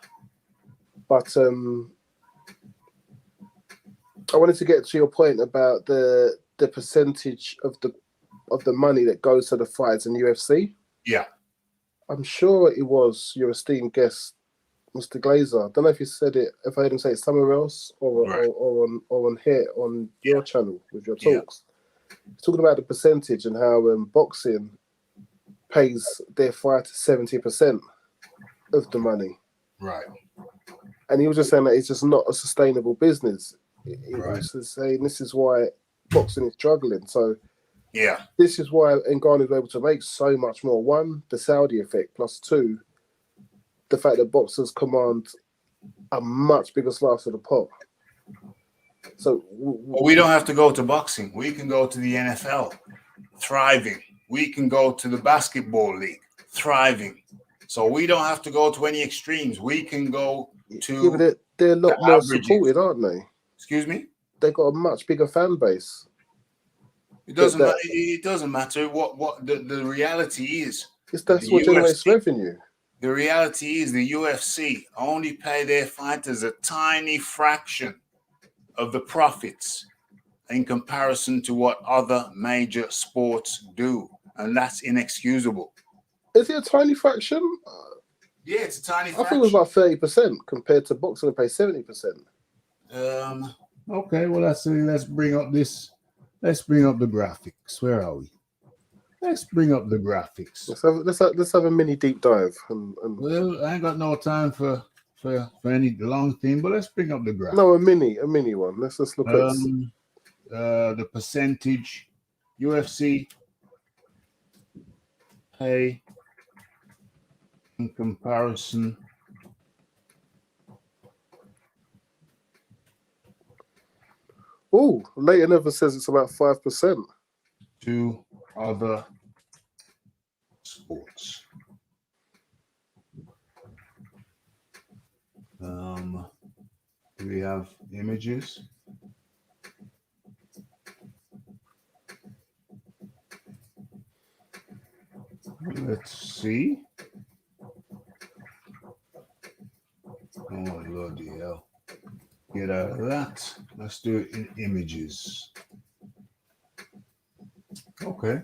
S2: But I wanted to get to your point about the percentage of the money that goes to the fights in UFC.
S1: Yeah.
S2: I'm sure it was your esteemed guest, Mr. Glazer. I don't know if you said it, if I heard him say it somewhere else or on here on your channel with your talks. He's talking about the percentage and how boxing pays their fighters 70% of the money.
S1: Right.
S2: And he was just saying that it's just not a sustainable business. He
S1: Right.
S2: was saying this is why boxing is struggling. So
S1: Yeah.
S2: this is why Ngannou is able to make so much more. One, the Saudi effect, plus two, the fact that boxers command a much bigger slice of the pot. So
S1: we don't have to go to boxing. We can go to the NFL, thriving. We can go to the basketball league, thriving. So we don't have to go to any extremes. We can go to.
S2: Yeah, but they're a lot more supported, aren't they?
S1: Excuse me?
S2: They've got a much bigger fan base.
S1: It doesn't matter. It doesn't matter what the reality is.
S2: That's what generates revenue.
S1: The reality is the UFC only pay their fighters a tiny fraction of the profits in comparison to what other major sports do, and that's inexcusable.
S2: Is it a tiny fraction?
S1: Yeah, it's a tiny fraction.
S2: I think it was about 30% compared to boxing who pay 70%.
S3: Okay, well let's bring up this. Let's bring up the graphics. Where are we? Let's bring up the graphics.
S2: Let's have a mini deep dive.
S3: Well, I ain't got no time for any long thing, but let's bring up the graphics.
S2: No, a mini one. Let's just look at
S3: the percentage UFC pay in comparison.
S2: Oh, Later Never says it's about 5%.
S3: To other sports. Do we have images? Let's see. Oh, bloody hell. Get out of that. Let's do it in images. Okay.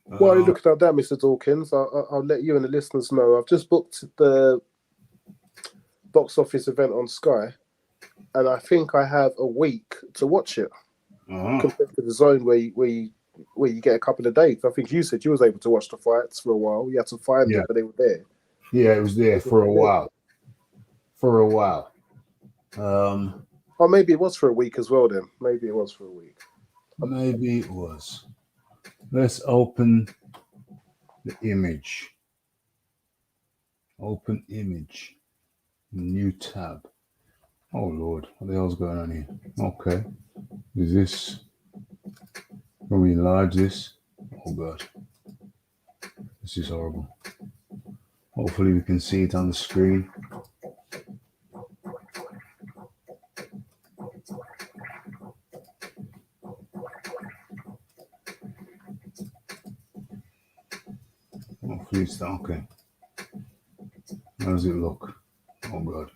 S2: While you're looking at that, Mr. Dawkins, I'll let you and the listeners know. I've just booked the box office event on Sky, and I think I have a week to watch it compared to the Zone where you get a couple of days. I think you said you was able to watch the fights for a while. You had to find them, but they were there.
S3: Yeah, it was there for a while. For a while.
S2: Or maybe it was for a week as well then. Maybe it was for a week.
S3: Maybe it was. Let's open the image. Open image. New tab. Oh, Lord. What the hell's going on here? Okay. Is this... Can we enlarge this? Oh, God. This is horrible. Hopefully we can see it on the screen. Hopefully it's okay. How does it look? Oh God.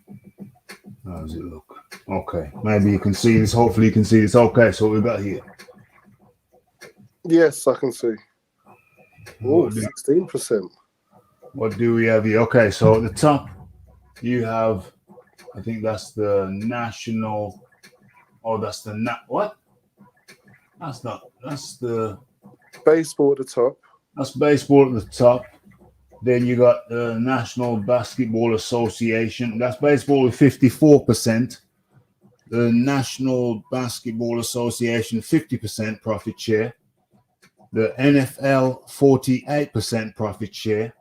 S3: How does it look? Okay. Maybe you can see this. Hopefully you can see this. Okay, so what we got here.
S2: Yes, I can see. Oh, 16%.
S3: What do we have here? Okay, so at the top you have, I think that's the national. Oh, that's the what? That's not. That's the
S2: baseball at the top.
S3: That's baseball at the top. Then you got the National Basketball Association. That's baseball with 54%. The National Basketball Association, 50% profit share. The NFL, 48% profit share.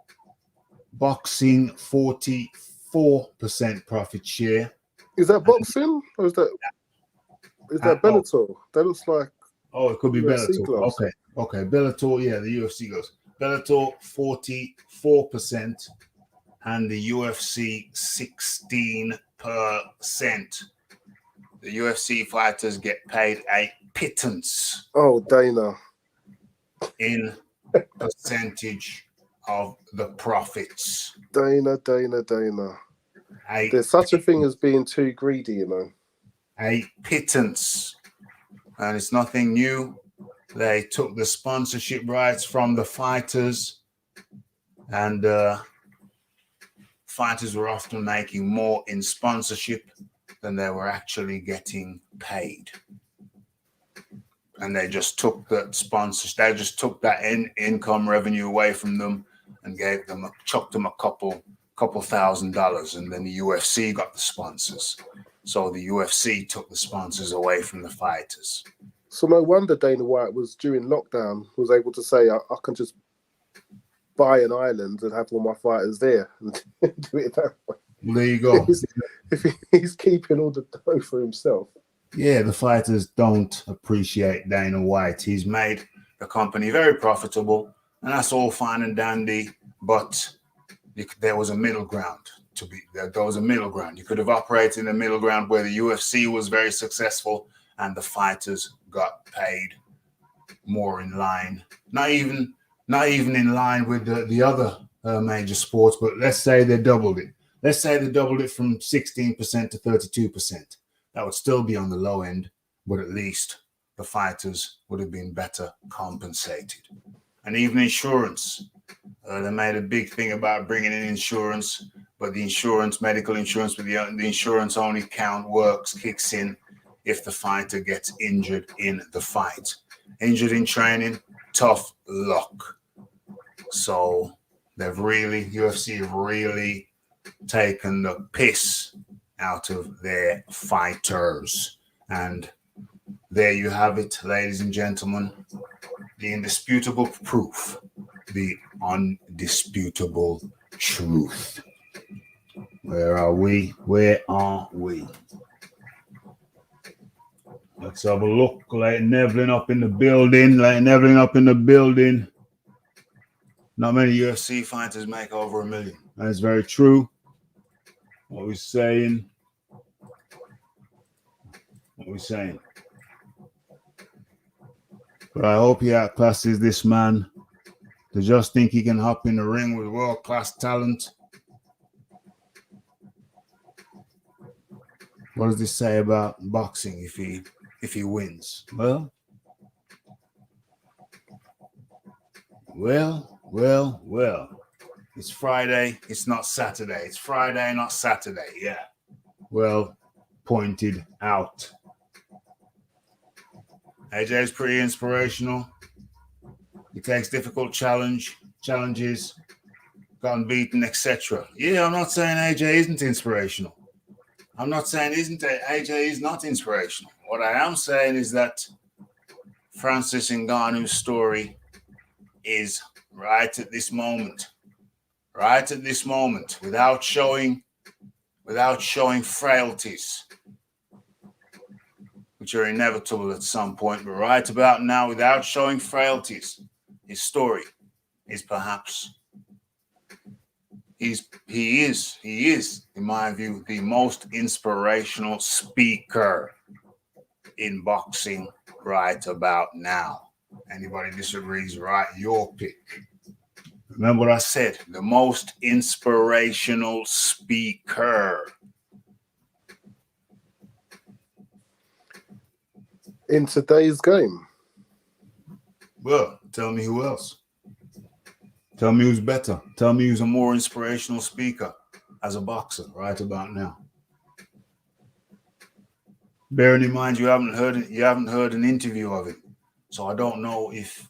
S3: Boxing, 44% profit share.
S2: Is that boxing? Or is that Bellator? That looks like...
S3: Oh, it could be Bellator. Okay, Bellator, yeah, the UFC goes. Bellator 44% and the UFC 16%. The UFC fighters get paid a pittance.
S2: Oh, Dana.
S3: In percentage of the profits.
S2: Dana. There's such a thing as being too greedy, you know.
S1: A pittance. And it's nothing new. They took the sponsorship rights from the fighters, and fighters were often making more in sponsorship than they were actually getting paid. And they just took the sponsors, they just took that income revenue away from them and chucked them a couple $1,000s, and then the UFC got the sponsors. So the UFC took the sponsors away from the fighters.
S2: So no wonder Dana White was during lockdown was able to say, I can just buy an island and have all my fighters there and do it that way.
S3: Well, there you go.
S2: If he's keeping all the dough for himself.
S1: Yeah, the fighters don't appreciate Dana White. He's made the company very profitable, and that's all fine and dandy, but there was a middle ground. There was a middle ground. You could have operated in the middle ground where the UFC was very successful and the fighters got paid more in line. Not even in line with the other major sports, but let's say they doubled it. Let's say they doubled it from 16% to 32%. That would still be on the low end, but at least the fighters would have been better compensated. And even insurance. They made a big thing about bringing in insurance, but the insurance, medical insurance, but the insurance only kicks in if the fighter gets injured in the fight. Injured in training, tough luck. So UFC have really taken the piss out of their fighters. And there you have it, ladies and gentlemen. The indisputable proof, the undisputable truth. Where are we? Where are we? Let's have a look. Leighton Nevlin up in the building. Not many UFC fighters make over $1 million. That's very true. What we saying? But I hope he outclasses this man. To just think he can hop in the ring with world-class talent. What does this say about boxing if he wins? Well. It's Friday. It's not Saturday. It's Friday, not Saturday. Yeah. Well pointed out. AJ is pretty inspirational. He takes difficult challenges, gotten beaten, etc. Yeah, I'm not saying AJ isn't inspirational. I'm not saying AJ is not inspirational. What I am saying is that Francis Ngannou's story is right at this moment, without showing frailties, which are inevitable at some point, but right about now, without showing frailties, his story is perhaps he is, in my view, the most inspirational speaker in boxing right about now. Anybody disagrees, right? Your pick. Remember what I said, the most inspirational speaker.
S2: In today's game.
S1: Well, tell me who else. Tell me who's better. Tell me who's a more inspirational speaker as a boxer right about now. Bearing in mind you haven't heard an interview of it, so I don't know if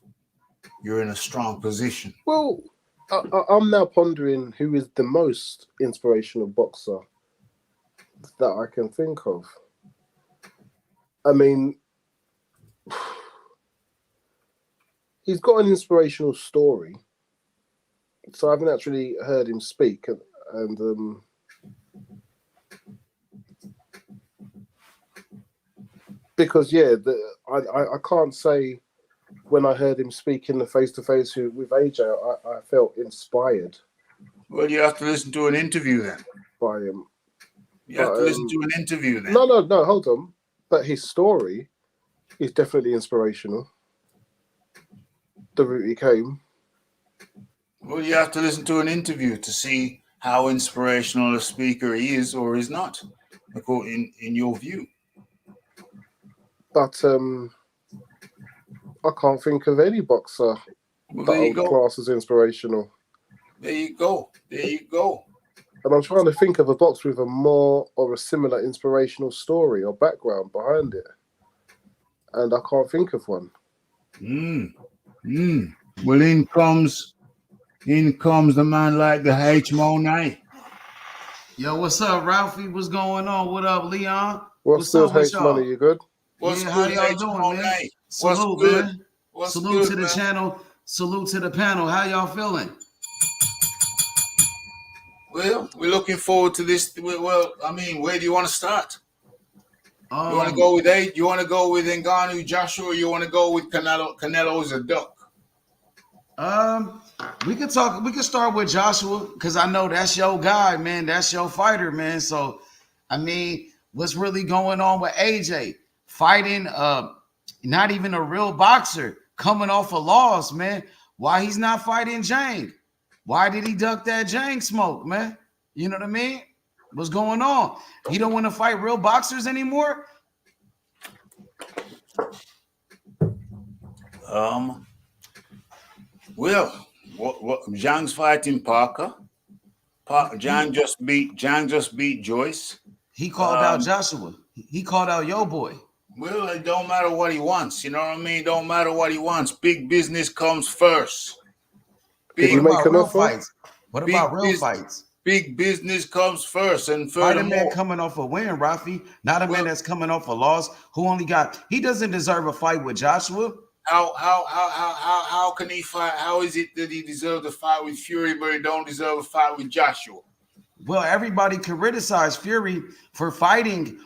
S1: you're in a strong position.
S2: Well, I'm now pondering who is the most inspirational boxer that I can think of. I mean, he's got an inspirational story. So I haven't actually heard him speak, and because I can't say when I heard him speak in the face-to-face with AJ, I felt inspired.
S1: Well, you have to listen to an interview then.
S2: By him.
S1: You have to listen to an interview then.
S2: No, hold on. But his story is definitely inspirational. The route he came.
S1: Well, you have to listen to an interview to see how inspirational a speaker he is or is not, in your view.
S2: But I can't think of any boxer that I would class as inspirational.
S1: There you go.
S2: And I'm trying to think of a boxer with a more or a similar inspirational story or background behind it. And I can't think of one.
S1: Well, in comes the man like the H. Monet.
S4: Yo, what's up, Raphie? What's going on? What up, Leon?
S2: What's good, H Money? You good?
S4: What's good, how y'all doing, man? Salute, man. Salute to the channel. Salute to the panel. How y'all feeling?
S1: Well, we're looking forward to this. Well, I mean, where do you want to start? You want to go with You want to go with Ngannou, Joshua, or you want to go with Canelo? Canelo's a duck.
S4: We can start with Joshua because I know that's your guy, man. That's your fighter, man. So, I mean, what's really going on with AJ? fighting not even a real boxer coming off a loss, man. Why he's not fighting Jang? Why did he duck that Jang smoke, man? You know what I mean? What's going on? He don't want to fight real boxers anymore?
S1: Well, what Zhang's fighting Parker. Zhang just beat Joyce.
S4: He called out Joshua. He called out Yo Boy.
S1: Well, it don't matter what he wants. You know what I mean? Don't matter what he wants. Big business comes first.
S2: Did he make an offer?
S4: Fights? What about real fights?
S1: Big business comes first, and
S4: fight a
S1: furthermore,
S4: man coming off a win, Raphie, not a man that's coming off a loss. Who only got? He doesn't deserve a fight with Joshua.
S1: How can he fight? How is it that he deserves a fight with Fury, but he don't deserve a fight with Joshua?
S4: Well, everybody criticize Fury for fighting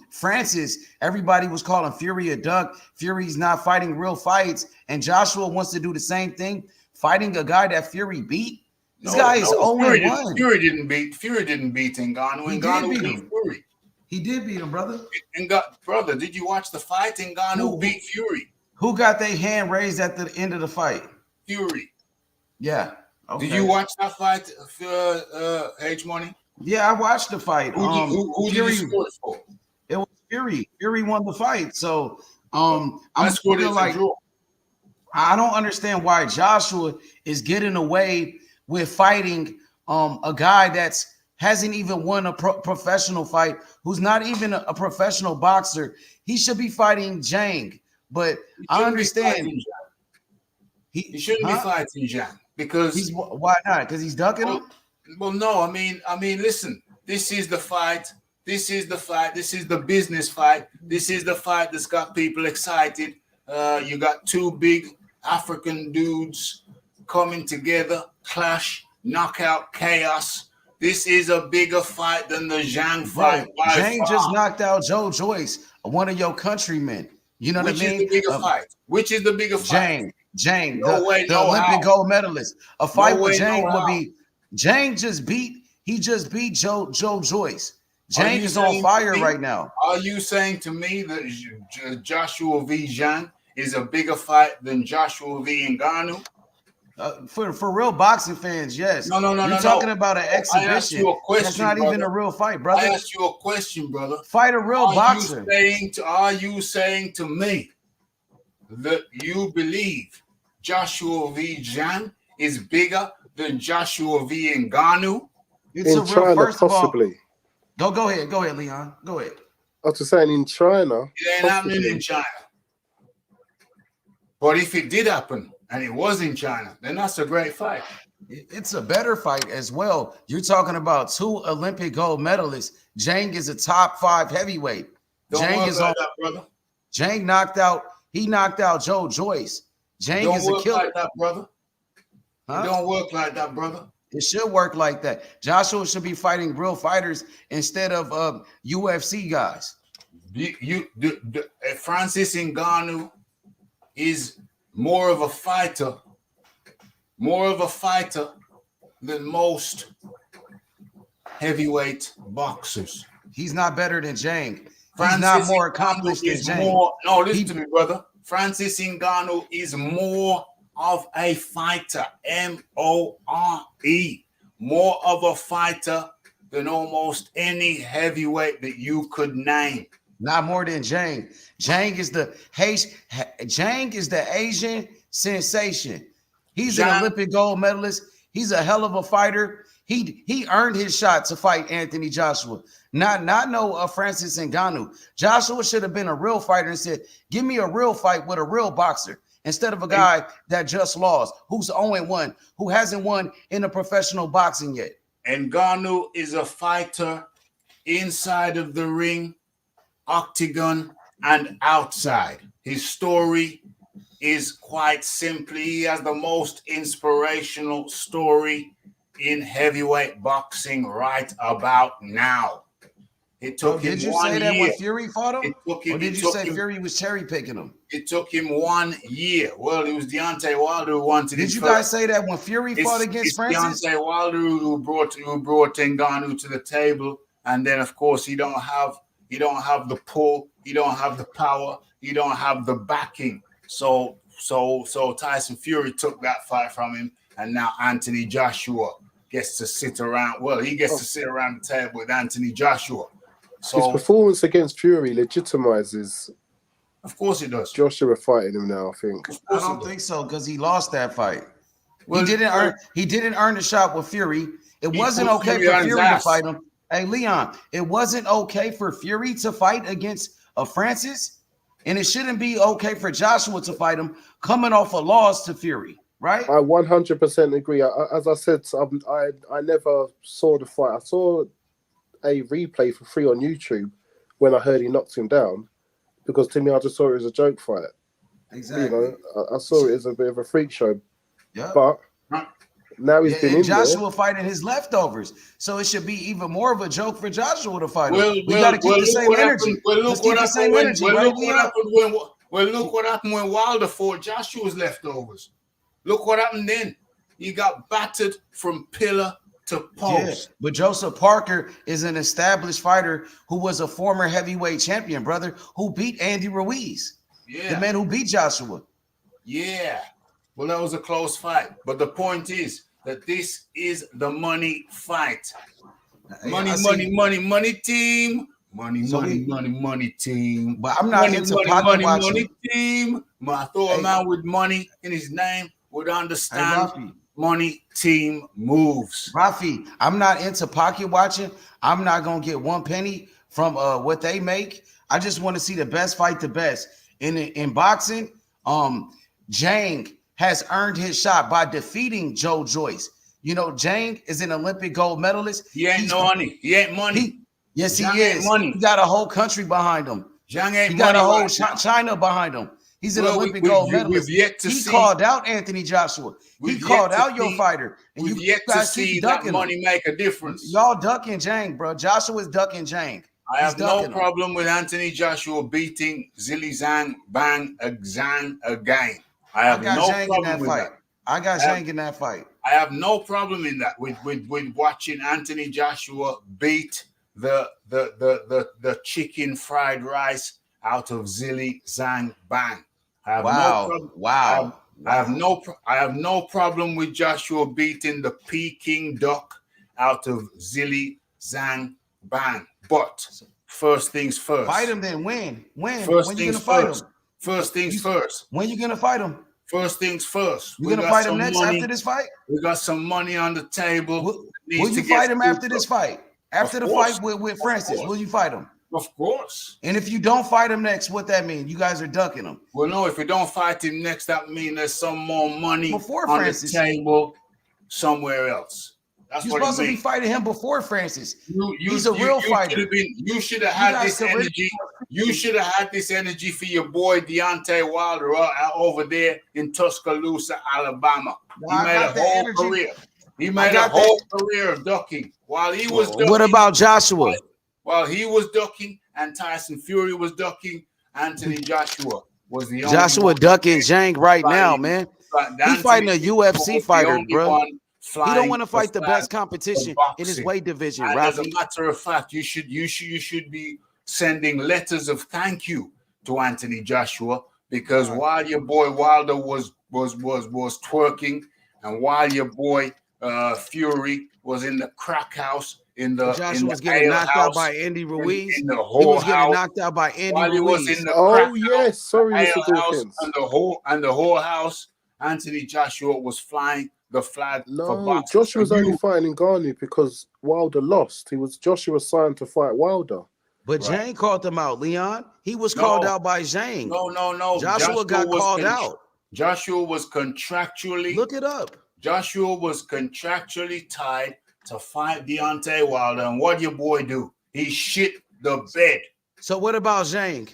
S4: Francis. Everybody was calling Fury a duck. Fury's not fighting real fights, and Joshua wants to do the same thing, fighting a guy that Fury beat. This guy is 0-1.
S1: Fury didn't beat Ngannou. Ngannou beat Fury.
S4: He did beat him, brother.
S1: Brother, did you watch the fight? Ngannou beat Fury.
S4: Who got their hand raised at the end of the fight?
S1: Fury.
S4: Yeah. Okay.
S1: Did you watch that fight, H Money?
S4: Yeah, I watched the fight.
S1: Who did you score it for?
S4: It was Fury. Fury won the fight. So I'm
S1: scored like draw.
S4: I don't understand why Joshua is getting away with fighting a guy that's hasn't even won a professional fight, who's not even a professional boxer. He should be fighting Jang. But I understand
S1: he shouldn't be fighting Jang because
S4: why not? Because he's ducking him?
S1: Well, no, I mean, listen, this is the fight. This is the fight. This is the business fight. This is the fight that's got people excited. You got two big African dudes coming together, clash, knockout, chaos. This is a bigger fight than the Zhang fight.
S4: Zhang just knocked out Joe Joyce, one of your countrymen. You know what I mean?
S1: Which is the bigger fight? Which is the bigger fight?
S4: Zhang, the Olympic gold medalist. A fight with Zhang would be. Zhang just beat Joe Joyce. Zhang is on fire right now.
S1: Are you saying to me that Joshua v. Zhang is a bigger fight than Joshua v. Ngannou?
S4: For real boxing fans, yes.
S1: No.
S4: You're talking about an exhibition.
S1: I asked you a question,
S4: That's not
S1: brother.
S4: even a real fight, brother.
S1: I asked you a question, brother.
S4: Fight a real boxer.
S1: Are you saying to me that you believe Joshua v. Zhang is bigger than Joshua v. Ngannou?
S2: It's in China, possibly.
S4: Go ahead, Leon. Go ahead.
S2: I was just saying, in China,
S1: it ain't happening in China. But if it did happen and it was in China, then that's a great fight.
S4: It's a better fight as well. You're talking about two Olympic gold medalists. Zhang is a top 5 heavyweight.
S1: Zhang is on that, brother.
S4: Zhang knocked out Joe Joyce. Zhang is a killer.
S1: Like that, brother. Huh? It don't work like that, brother.
S4: It should work like that. Joshua should be fighting real fighters instead of UFC guys.
S1: Francis Ngannou is more of a fighter than most heavyweight boxers.
S4: He's not better than Zhang. He's not more accomplished than Zhang.
S1: No, listen to me, brother. Francis Ngannou is more of a fighter, M-O-R-E, more of a fighter than almost any heavyweight that you could name.
S4: Not more than Zhang. Zhang is the Asian sensation. He's an Olympic gold medalist. He's a hell of a fighter. He earned his shot to fight Anthony Joshua. Not no Francis Ngannou. Joshua should have been a real fighter and said, "Give me a real fight with a real boxer." Instead of a guy that just lost, who's 0-1, who hasn't won in a professional boxing yet.
S1: Ngannou is a fighter inside of the ring, octagon, and outside. His story is quite simply, he has the most inspirational story in heavyweight boxing right about now. It took him 1 year.
S4: Did you say that when Fury fought him? Or did you say Fury was cherry picking him?
S1: It took him 1 year. Well, it was Deontay Wilder who wanted it.
S4: Did you guys say that when Fury fought against Francis?
S1: Deontay Wilder who brought Ngannou to the table, and then of course he don't have He don't have the pull. He don't have the power. He don't have the backing. So Tyson Fury took that fight from him, and now Anthony Joshua gets to sit around. Well, he gets to sit around the table with Anthony Joshua. So
S2: his performance against Fury legitimizes.
S1: Of course it does.
S2: Joshua fighting him now, I think.
S4: I don't think so because he lost that fight.
S1: Well,
S4: he didn't earn the shot with Fury. It wasn't okay for Fury to fight him. Hey, Leon, it wasn't okay for Fury to fight against a Francis, and it shouldn't be okay for Joshua to fight him coming off a loss to Fury, right?
S2: I 100% agree. As I said, I never saw the fight. I saw a replay for free on YouTube when I heard he knocked him down, because to me, I just saw it as a joke fight.
S4: Exactly.
S2: You know, I saw it as a bit of a freak show.
S4: Yeah.
S2: But now he's been in
S4: Joshua
S2: there.
S4: fighting his leftovers, so it should be even more of a joke for Joshua to fight him.
S1: Well,
S4: we got to keep the same energy. Let's keep the same energy, right?
S1: Look what happened when Wilder fought Joshua's leftovers. Look what happened then. He got battered from pillar to post.
S4: Yeah, but Joseph Parker is an established fighter who was a former heavyweight champion, brother, who beat Andy Ruiz.
S1: Yeah.
S4: The man who beat Joshua.
S1: Yeah. Well, that was a close fight. But the point is that this is the money fight. Money team. Money team.
S4: But I'm not into pocket watching.
S1: Money team. I thought a man with money in his name would understand money team moves.
S4: Raphie, I'm not into pocket watching. I'm not going to get one penny from what they make. I just want to see the best fight the best. In boxing, Jang has earned his shot by defeating Joe Joyce. You know, Jang is an Olympic gold medalist.
S1: He ain't money. He ain't money.
S4: Yes,
S1: Jang
S4: he is.
S1: Money.
S4: He got a whole country behind him.
S1: Jang ain't
S4: he got
S1: money
S4: a whole
S1: right
S4: China behind him. He's an Olympic gold medalist. He called out Anthony Joshua. He called out your fighter. And
S1: we've yet to see that money make a difference.
S4: Y'all ducking Jang, bro. Joshua's ducking Jang.
S1: I have no problem with Anthony Joshua beating Zhilei Zhang Bang Zhang again. I have no problem with that.
S4: I got Zhang in that fight.
S1: I have no problem in that with watching Anthony Joshua beat the chicken fried rice out of Zhilei Zhang Bang. I have no problem. I have no problem with Joshua beating the Peking duck out of Zhilei Zhang Bang. But first things first.
S4: Fight him then. When
S1: First
S4: you
S1: things
S4: gonna fight
S1: first.
S4: him?
S1: First things first.
S4: When you gonna fight him?
S1: First things first.
S4: You gonna fight him next after this fight?
S1: We got some money on the table.
S4: Will you fight him after this fight? After the fight with Francis, will you fight him?
S1: Of course.
S4: And if you don't fight him next, what that mean? You guys are ducking him.
S1: Well, no, if we don't fight him next, that means there's some more money
S4: before
S1: on
S4: Francis.
S1: The table somewhere else. That's
S4: You're
S1: what
S4: supposed to be fighting him before Francis. He's a real fighter.
S1: You should have had this energy. You should have had this energy for your boy Deontay Wilder over there in Tuscaloosa, Alabama. He made a whole career. He made a whole career of ducking while he was ducking.
S4: What about Joshua?
S1: While he was ducking and Tyson Fury was ducking, Anthony Joshua was the only
S4: Joshua ducking Jang right now, man. He's fighting a UFC fighter, bro. He don't want to fight the best competition in his weight division.
S1: And as a matter of fact, you should be sending letters of thank you to Anthony Joshua, because while your boy Wilder was twerking, and while your boy Fury was in the crack house,
S4: Joshua was getting knocked out by Andy Ruiz.
S1: He was
S4: getting knocked out by Andy Ruiz.
S1: And the whole house, Anthony Joshua was flying the flag.
S2: No, Joshua was only fighting Ngannou because Wilder lost. Joshua signed to fight Wilder.
S4: But Jang called him out, Leon. He was called out by Jang.
S1: No.
S4: Joshua got called out.
S1: Joshua was contractually.
S4: Look it up.
S1: Joshua was contractually tied to fight Deontay Wilder, and what your boy do? He shit the bed.
S4: So what about Jang?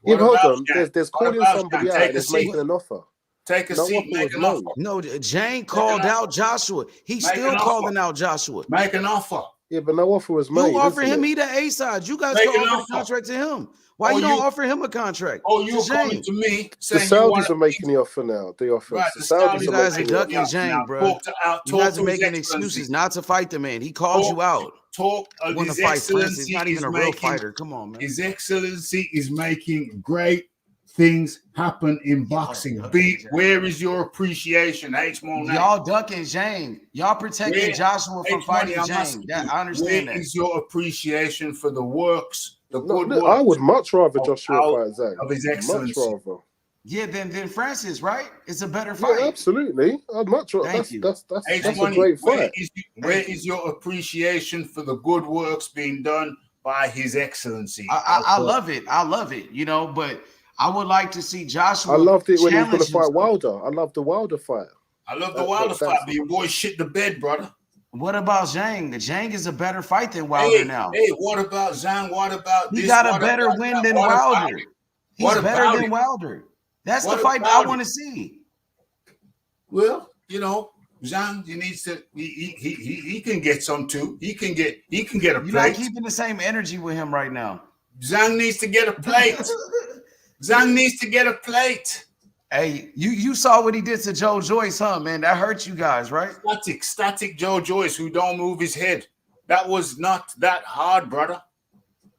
S2: Yeah, hold on. There's calling somebody out and making an offer.
S1: Take a seat, make an offer.
S4: No, Jang called out Joshua. He's still calling out Joshua.
S1: Make an offer.
S2: Yeah, but no offer was made.
S4: You offer
S2: isn't
S4: him,
S2: it?
S4: he the A side. You guys
S1: Make
S4: can
S1: an
S4: offer
S1: offer.
S4: the contract to him. Why
S1: Oh,
S4: you don't
S1: you-
S4: offer him a contract?
S1: Oh, you're
S4: To
S1: coming
S4: Jane.
S1: to me
S2: The
S1: saying you want
S2: Saudis are making the offer now. The offers.
S1: Right,
S2: the
S1: the
S2: Saudis
S1: Saudis
S4: You
S2: are
S4: guys are
S2: making the
S4: ducking
S2: offer.
S4: Jane, bro.
S1: Talk
S4: You
S1: to
S4: guys are
S1: His
S4: making
S1: Excellency.
S4: excuses not to fight the man. He called you out.
S1: Talk
S4: You
S1: of
S4: want to
S1: His
S4: fight Francis?
S1: Excellency
S4: He's not even
S1: is
S4: a real
S1: making.
S4: fighter. Come on, man.
S3: His Excellency is making great things happen in boxing. Where is your appreciation, H Monet?
S4: Y'all ducking Jane. Y'all protecting
S1: Where-
S4: Joshua from
S1: H
S4: fighting
S1: Money, I'm
S4: Jane.
S1: asking
S4: That
S1: you,
S4: I understand
S1: where
S4: that.
S1: is your appreciation for the works, the
S2: No,
S1: good
S2: look,
S1: works
S2: I would much rather
S1: of
S2: Joshua
S1: our-
S2: fight Zhang.
S1: of His
S2: Much
S1: Excellency?
S2: rather.
S4: Yeah, then Francis, right? It's a better
S2: Yeah,
S4: fight.
S2: absolutely. I'd much rather.
S4: Thank you.
S2: That's
S1: H
S2: a
S1: Money,
S2: great
S1: where
S2: fight.
S1: is your appreciation for the good works being done by His Excellency?
S4: I love it. I love it. You know, but I would like to see Joshua.
S2: I loved it when he was going to
S4: challenge
S2: fight
S4: himself.
S2: Wilder. I loved the Wilder fight.
S1: I love the
S2: That-
S1: Wilder
S2: that-
S1: fight, but your boy shit the bed, brother.
S4: What about Zhang? Zhang is a better fight than Wilder now.
S1: Hey, what about Zhang? What about
S4: He
S1: this?
S4: got a
S1: What
S4: better
S1: about
S4: win
S1: that?
S4: than
S1: What about
S4: Wilder.
S1: it?
S4: He's
S1: What
S4: better
S1: about
S4: than
S1: it?
S4: Wilder. That's
S1: What
S4: the fight
S1: about
S4: I
S1: it?
S4: want to see.
S1: Well, you know, Zhang, he needs to. He can get some too. He can get a
S4: You're not
S1: plate.
S4: keeping the same energy with him right now.
S1: Zhang needs to get a plate. Zhang needs to get a plate.
S4: Hey, you saw what he did to Joe Joyce, huh, man? That hurt you guys, right?
S1: Static Joe Joyce, who don't move his head. That was not that hard, brother.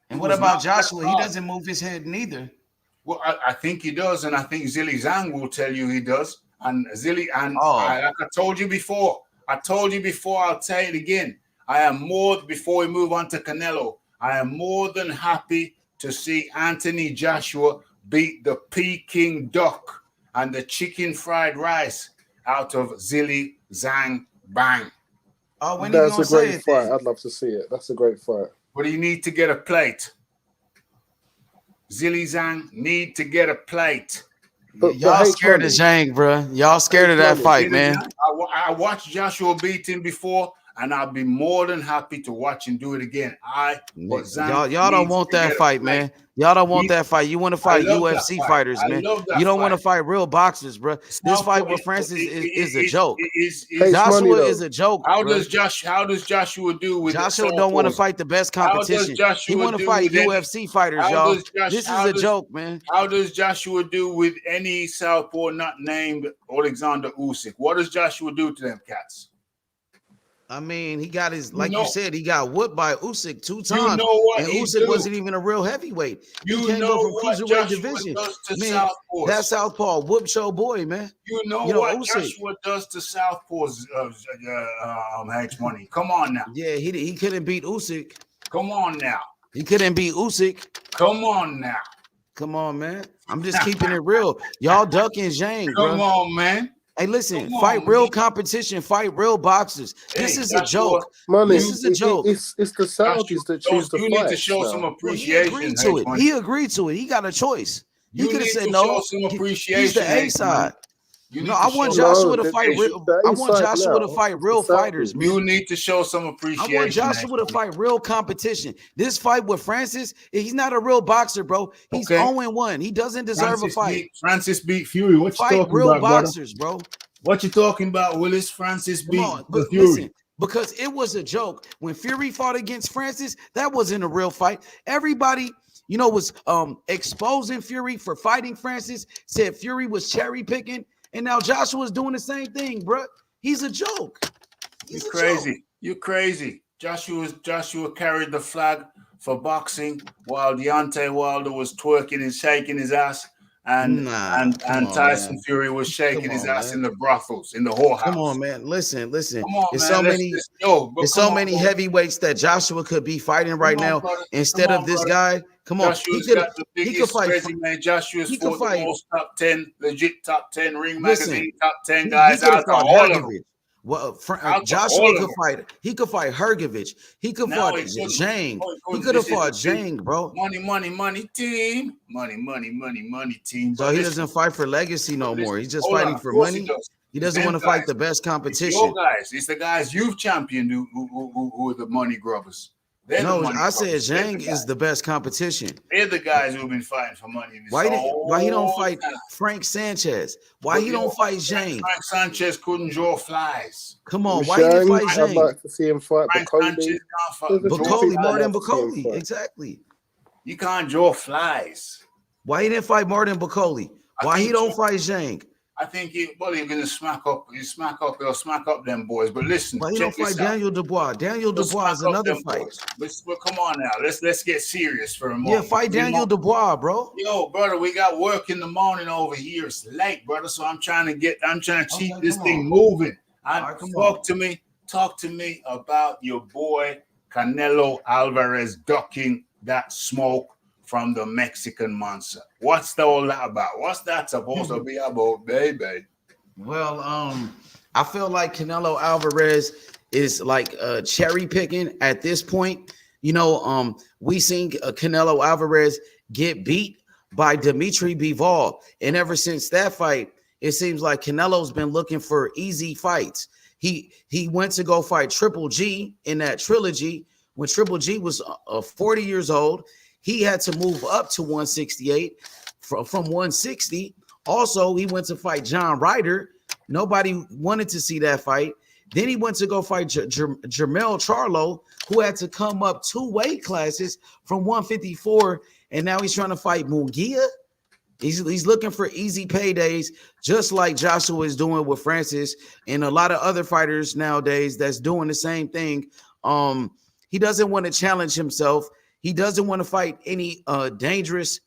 S4: And
S1: It
S4: what
S1: was
S4: about
S1: not that
S4: Joshua? He
S1: hard.
S4: doesn't move his head neither.
S1: Well, I think he does, and I think Zilly Zhang will tell you he does. And Zilly, and
S4: Oh.
S1: like I told you before, I'll say it again. I am more, before we move on to Canelo, I am more than happy to see Anthony Joshua beat the Peking duck and the chicken fried rice out of Zilly Zhang Bang.
S4: Oh, when he
S2: That's
S4: gonna
S2: a
S4: say
S2: great
S4: it
S2: fight.
S4: then?
S2: I'd love to see it. That's a great fight.
S1: But you need to get a plate. Zilly Zhang need to get a plate.
S4: Y'all
S2: hey,
S4: scared of
S2: Connie,
S4: Zhang, bro. Y'all scared of that
S2: Connie,
S4: fight,
S1: Zilly
S4: man.
S1: Zhang, I watched Joshua beat him before, and I'll be more than happy to watch him do it again. But Zhang
S4: Y'all don't
S1: needs
S4: want
S1: to
S4: that
S1: get a
S4: fight,
S1: plate.
S4: man. Y'all don't want
S1: He-
S4: that fight. You want to fight
S1: love that
S4: UFC
S1: fight.
S4: fighters,
S1: I
S4: man.
S1: love that
S4: You don't want to
S1: fight.
S4: fight real boxers, bro. This fight with Francis is a joke.
S2: Hey,
S4: Joshua
S2: Money,
S4: is a joke.
S1: How
S4: bro.
S1: does Joshua do with
S4: Joshua don't want to
S1: southpaws?
S4: fight the best
S1: How does
S4: competition. He
S1: Joshua
S4: want to
S1: do
S4: fight
S1: with any-
S4: UFC fighters,
S1: how
S4: y'all.
S1: does Josh-
S4: This is
S1: how
S4: a
S1: does-
S4: joke, man.
S1: How does Joshua do with any southpaw not named Alexander Usyk? What does Joshua do to them cats?
S4: I mean, he got his,
S1: You
S4: like
S1: know-
S4: you said, he got whooped by Usyk 2
S1: You
S4: times.
S1: know what
S4: And
S1: he
S4: Usyk
S1: do.
S4: wasn't even a real heavyweight.
S1: You
S4: he can't
S1: know
S4: go from
S1: what
S4: cruiserweight
S1: Joshua
S4: division.
S1: does to
S4: Man,
S1: southpaws.
S4: that southpaw whooped your boy, man.
S1: You know
S4: You know,
S1: what
S4: Usyk.
S1: Joshua does to southpaws, H Money. Come on now.
S4: Yeah, he couldn't beat Usyk.
S1: Come on now.
S4: He couldn't beat Usyk.
S1: Come on now.
S4: Come on, man. I'm just keeping it real. Y'all ducking Zhang,
S1: Come
S4: bro.
S1: on, man.
S4: Hey, listen,
S1: Come on,
S4: fight real
S1: man.
S4: competition, fight real boxers. This
S1: Hey,
S4: is a
S1: Joshua,
S4: joke.
S2: Money,
S4: This is a joke.
S2: It's the Saudis that choose the
S1: You need to
S2: fights
S1: show
S2: now.
S1: some
S4: Well, he
S1: appreciation.
S4: agreed to it.
S1: H-Money.
S4: He agreed to it. He got a choice. He
S1: You
S4: could have
S1: need
S4: said
S1: to
S4: no.
S1: show some appreciation.
S4: He's the A
S1: H-Money.
S4: side.
S1: You
S4: No,
S1: need
S4: I
S1: to
S4: want
S1: show-
S4: Joshua to
S2: No,
S4: fight.
S2: the
S4: I
S2: A
S4: want
S2: side
S4: Joshua to
S2: now.
S4: fight
S2: It's
S4: real
S2: the Saudis.
S4: fighters, man.
S1: You need to show some
S4: I
S1: appreciation.
S4: want Joshua to
S1: H-Money.
S4: fight real competition. This fight with Francis, he's not a real boxer, bro. He's
S1: Okay.
S4: 0-1. He doesn't deserve a fight.
S1: Francis beat
S3: Fury, what you
S4: Fight
S3: talking
S4: real
S3: about, brother?
S4: boxers, bro.
S1: What you talking about, Willis? Francis
S4: Come
S1: beat
S4: on,
S3: the
S4: but
S3: Fury.
S4: listen, because it was a joke when Fury fought against Francis. That wasn't a real fight. Everybody, was exposing Fury for fighting Francis. Said Fury was cherry picking, and now Joshua's doing the same thing, bro. He's a joke. He's
S1: You
S4: a
S1: crazy.
S4: joke.
S1: You crazy. Joshua carried the flag for boxing while Deontay Wilder was twerking and shaking his ass, and
S4: Nah,
S1: and
S4: come on,
S1: Tyson
S4: man.
S1: Fury was shaking
S4: Come
S1: his
S4: on,
S1: ass
S4: man.
S1: in the brothels, in the whorehouse.
S4: Come on, man. Listen.
S1: Come on,
S4: There's
S1: man.
S4: so
S1: Let's-
S4: many.
S1: let's- yo, but
S4: There's
S1: come
S4: so
S1: on,
S4: many
S1: bro.
S4: heavyweights that Joshua could be fighting right
S1: Come on,
S4: now
S1: brother.
S4: instead
S1: Come
S4: of
S1: on,
S4: this
S1: brother.
S4: guy. Come on,
S1: Joshua's got the
S4: he could
S1: biggest
S4: fight.
S1: resume. Joshua's
S4: he could
S1: fought the
S4: fight-
S1: most top 10, legit top 10 Ring
S4: Listen,
S1: Magazine, top 10
S4: He
S1: guys
S4: could
S1: out
S4: have
S1: of
S4: fought
S1: all of them.
S4: Hergovich. Well,
S1: Out of
S4: Joshua
S1: all of
S4: could
S1: them.
S4: fight. He could fight Hergovich. He could
S1: Now
S4: fight
S1: he couldn't.
S4: Zhang.
S1: Oh,
S4: He
S1: couldn't.
S4: could have
S1: This is
S4: fought
S1: the
S4: Zhang, bro.
S1: Money, team. Money, team.
S4: So
S1: But
S4: he
S1: listen,
S4: doesn't fight for legacy no
S1: listen,
S4: more. He's just
S1: hold
S4: fighting
S1: on,
S4: for
S1: of course
S4: money.
S1: he does.
S4: He doesn't
S1: Them
S4: want to fight
S1: guys.
S4: the best
S1: It's your
S4: competition.
S1: guys. It's the guys you've championed who are the money grubbers. They're the
S4: No,
S1: money
S4: I said
S1: grubbers. They're the
S4: Zhang is
S1: guys.
S4: the best competition.
S1: They're the guys who've been fighting for money this
S4: Why he don't
S1: whole
S4: fight
S1: time.
S4: Frank Sanchez? Why
S1: But
S4: he
S1: yo,
S4: don't fight Zhang?
S1: Frank Sanchez couldn't draw flies.
S4: Come on, why he didn't fight
S2: I'd
S4: Zhang?
S2: like to see him fight
S1: Frank
S2: Bacoli.
S1: Sanchez
S2: There's a
S1: can't
S2: few
S1: draw
S4: Bacoli,
S2: people
S4: Martin
S2: I'd like to see him
S4: Bacoli,
S2: fight.
S4: exactly.
S1: You can't draw flies.
S4: Why he didn't fight Martin Bacoli? Why he don't fight Zhang?
S1: I think he's gonna smack up them boys. But listen,
S4: Why he
S1: check
S4: don't fight
S1: this out.
S4: Daniel Dubois? Daniel
S1: He'll
S4: Dubois is
S1: smack up
S4: another
S1: them
S4: fight.
S1: boys. Well, come on now. Let's get serious for a moment.
S4: Yeah, fight Daniel Dubois, bro.
S1: Yo, brother, we got work in the morning over here. It's late, brother. So I'm trying to keep this thing moving. Talk to me about your boy Canelo Alvarez ducking that smoke from the Mexican monster. What's all that about? What's that supposed to be about, baby?
S4: Well, I feel like Canelo Alvarez is like cherry picking at this point. You know, we seen Canelo Alvarez get beat by Dimitri Bivol, and ever since that fight, it seems like Canelo's been looking for easy fights. He went to go fight Triple G in that trilogy when Triple G was 40 years old. He had to move up to 168 from 160. Also, he went to fight John Ryder. Nobody wanted to see that fight. Then he went to go fight Jermell Charlo, who had to come up 2 weight classes from 154, and now he's trying to fight Munguia. He's looking for easy paydays, just like Joshua is doing with Francis and a lot of other fighters nowadays that's doing the same thing. He doesn't want to challenge himself. He doesn't want to fight any dangerous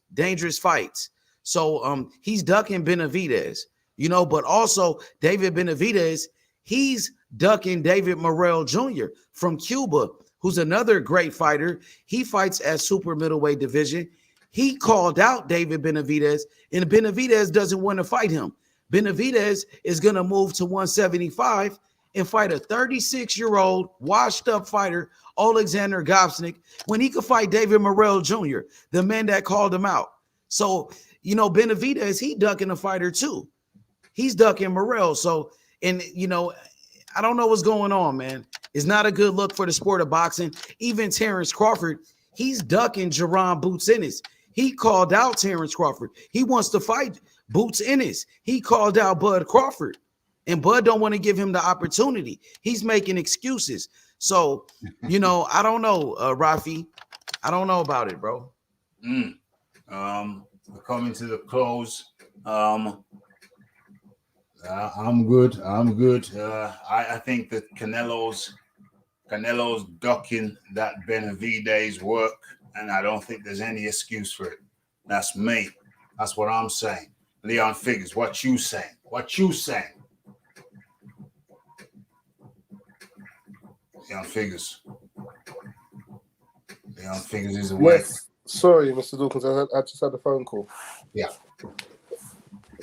S4: fights. So he's ducking Benavidez, you know, but also David Benavidez, he's ducking David Morrell Jr. from Cuba, who's another great fighter. He fights at super middleweight division. He called out David Benavidez, and Benavidez doesn't want to fight him. Benavidez is going to move to 175 and fight a 36-year-old washed-up fighter, Alexander Gopsnik, when he could fight David Morrell Jr., the man that called him out. So, you know, Benavidez, he ducking a fighter too. He's ducking Morrell. So, and, you know, I don't know what's going on, man. It's not a good look for the sport of boxing. Even Terrence Crawford, he's ducking Jerron Boots Ennis. He called out Terrence Crawford. He wants to fight Boots Ennis. He called out Bud Crawford. And Bud don't want to give him the opportunity. He's making excuses. So, you know, I don't know, Raphie. I don't know about it, bro.
S1: We're coming to the close. I'm good. I think that Canelo's ducking that Benavidez work, and I don't think there's any excuse for it. That's me. That's what I'm saying. Leon Figures, what you saying? What you saying? Leon Figures. Leon Figures is away.
S2: Yes. Sorry, Mr. Dawkins, I just had a phone call.
S1: Yeah.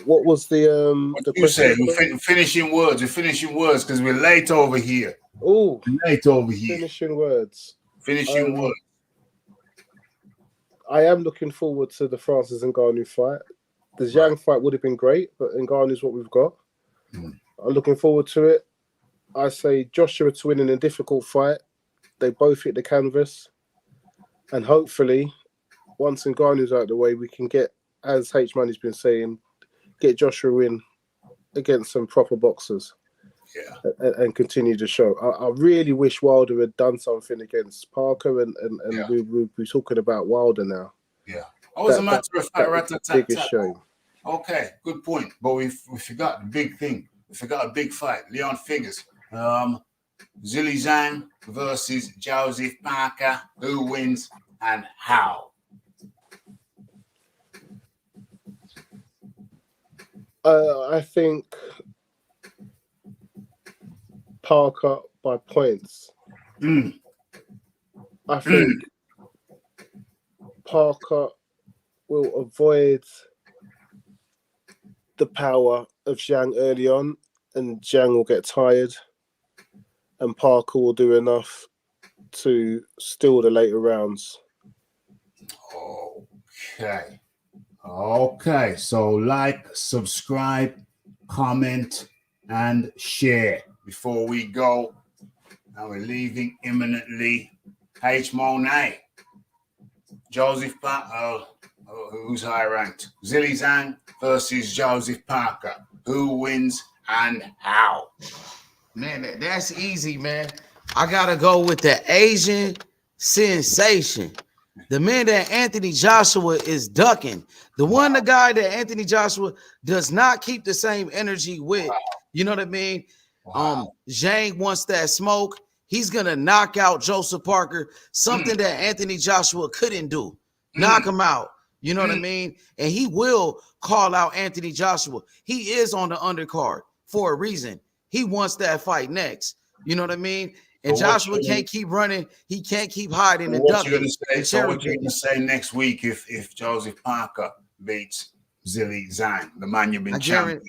S2: What was the
S1: What you say? We're finishing words. We're finishing words because we're late over here.
S2: Oh,
S1: Late over here.
S2: finishing words.
S1: Finishing words.
S2: I am looking forward to the Francis Ngannou fight. The Zhang fight would have been great, but Ngannou is what we've got. I'm looking forward to it. I say Joshua to win in a difficult fight. They both hit the canvas. And hopefully, once Ngannou's out of the way, we can get, as H Money's been saying, get Joshua in against some proper boxers.
S1: Yeah.
S2: And continue the show. I really wish Wilder had done something against Parker, and we're talking about Wilder now.
S1: Yeah. Oh, as a matter of fact,
S2: biggest shame.
S1: Okay, good point. But we forgot the big thing. We forgot a big fight. Leon Figures. Zhilei Zhang versus Joseph Parker. Who wins and how?
S2: I think Parker by points. I think Parker will avoid the power of Zhang early on, and Zhang will get tired, and Parker will do enough to steal the later rounds.
S1: Okay. So like, subscribe, comment, and share before we go. Now we're leaving imminently. H. Monet, Joseph who's high ranked? Zhilei Zhang versus Joseph Parker. Who wins and how?
S4: Man, that's easy, man. I gotta go with the Asian sensation. The man that Anthony Joshua is ducking. The guy that Anthony Joshua does not keep the same energy with. You know what I mean? Zhang wants that smoke. He's gonna knock out Joseph Parker, something that Anthony Joshua couldn't do. Knock him out. You know what I mean? And he will call out Anthony Joshua. He is on the undercard for a reason. He wants that fight next. You know what I mean? And Joshua can't keep running. He can't keep hiding and ducking.
S1: So what you gonna say next week if Joseph Parker beats Zhilei Zhang, the man you've been champion?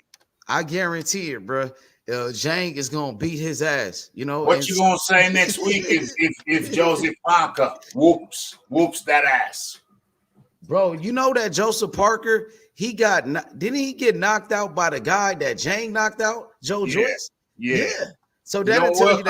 S4: I guarantee it, bro. Zhang is gonna beat his ass. You know
S1: what you gonna say next week if Joseph Parker whoops that ass,
S4: bro? You know that Joseph Parker, didn't he get knocked out by the guy that Zhang knocked out, Joe Joyce?
S1: Yeah.
S4: So that'll tell you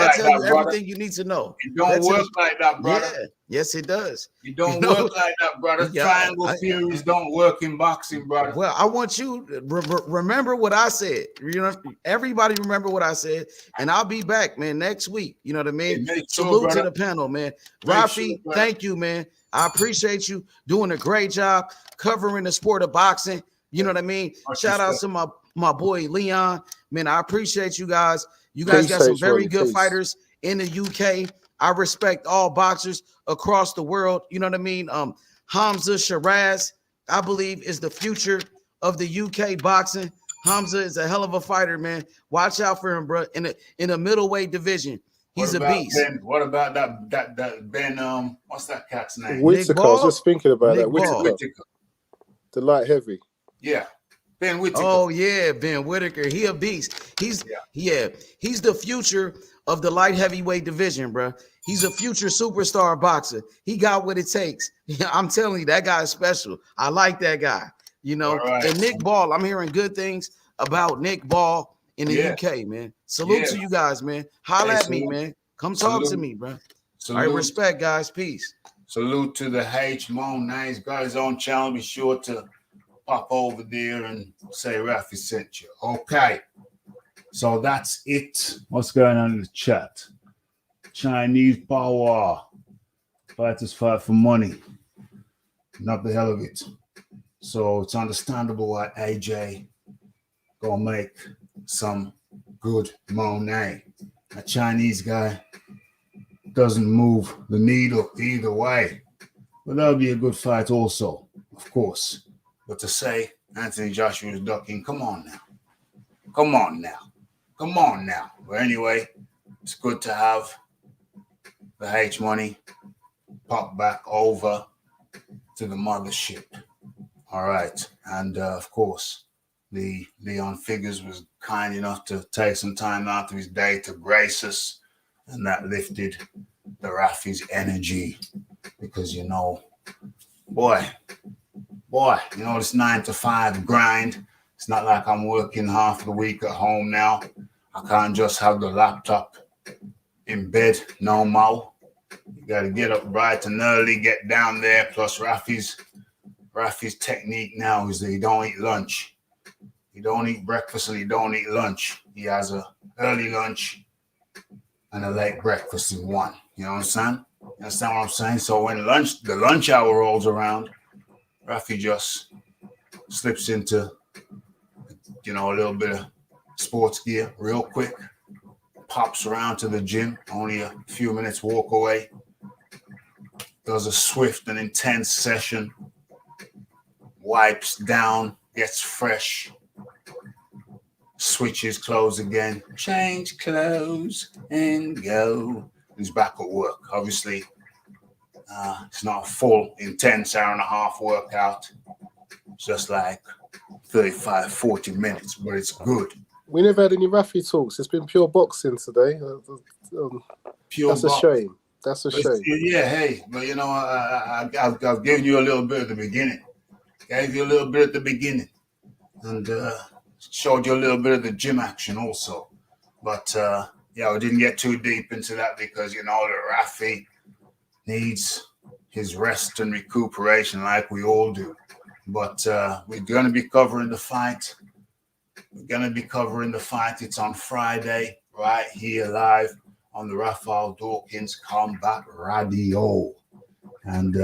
S4: everything you need to know.
S1: It don't work like that, brother.
S4: Yeah. Yes, it does.
S1: It don't work like that, brother. Triangle theories don't work in boxing, brother.
S4: Well, I want you to remember what I said. You know, everybody remember what I said, and I'll be back, man, next week. You know what I mean? Salute to the panel, man. Raphie, thank you, man. I appreciate you doing a great job covering the sport of boxing. You know what I mean? Shout out to my boy Leon. Man, I appreciate you guys. You guys got some very good fighters in the UK. I respect all boxers across the world. You know what I mean? Hamza Shiraz, I believe, is the future of the UK boxing. Hamza is a hell of a fighter, man. Watch out for him, bro. In a middleweight division, he's a beast.
S1: What about that Ben? What's that cat's name?
S2: Whittaker. I was just thinking about that. Whittaker. The light heavy.
S1: Yeah. Ben Whittaker.
S4: Oh yeah, Ben Whittaker. He a beast. He's the future of the light heavyweight division, bro. He's a future superstar boxer. He got what it takes. I'm telling you, that guy is special. I like that guy. You know, and Nick Ball. I'm hearing good things about Nick Ball in the UK, man. Salute to you guys, man. Holla at me, man. Come talk to me, bro. All right, respect, guys. Peace.
S1: Salute to the H Monet. He's got his own channel. Be sure to pop over there and say Raphie sent you. Okay. So that's it.
S3: What's going on in the chat? Chinese power. Fighters fight for money. Not the hell of it. So it's understandable why AJ gonna make some good Monet. A Chinese guy doesn't move the needle either way. But that'll be a good fight also, of course. But to say Anthony Joshua is ducking, come on now. But anyway, it's good to have the H Money pop back over to the mothership. All right. And of course, the Leon Figures was kind enough to take some time out of his day to grace us. And that lifted the Raphie's energy because, you know, boy, this 9 to 5 grind. It's not like I'm working half the week at home now. I can't just have the laptop in bed no more. You got to get up bright and early, get down there. Plus, Raphie's technique now is that he don't eat lunch. He don't eat breakfast and he don't eat lunch. He has a early lunch and a late breakfast in one. You know what I'm saying? You understand what I'm saying? So when the lunch hour rolls around, Raphie just slips into, a little bit of sports gear real quick, pops around to the gym, only a few minutes walk away, does a swift and intense session, wipes down, gets fresh, switches clothes again, change clothes and go. He's back at work. Obviously, it's not a full, intense hour and a half workout. It's just like 35, 40 minutes, but it's good.
S2: We never had any Raphie talks. It's been pure boxing today. That's a shame. That's a shame.
S1: Yeah, hey, but I've given you a little bit at the beginning. Gave you a little bit at the beginning. And showed you a little bit of the gym action also. But, we didn't get too deep into that because, the Raphie needs his rest and recuperation like we all do. But we're going to be covering the fight. We're going to be covering the fight. It's on Friday, right here live on the Raphie Dawkins Combat Radio. And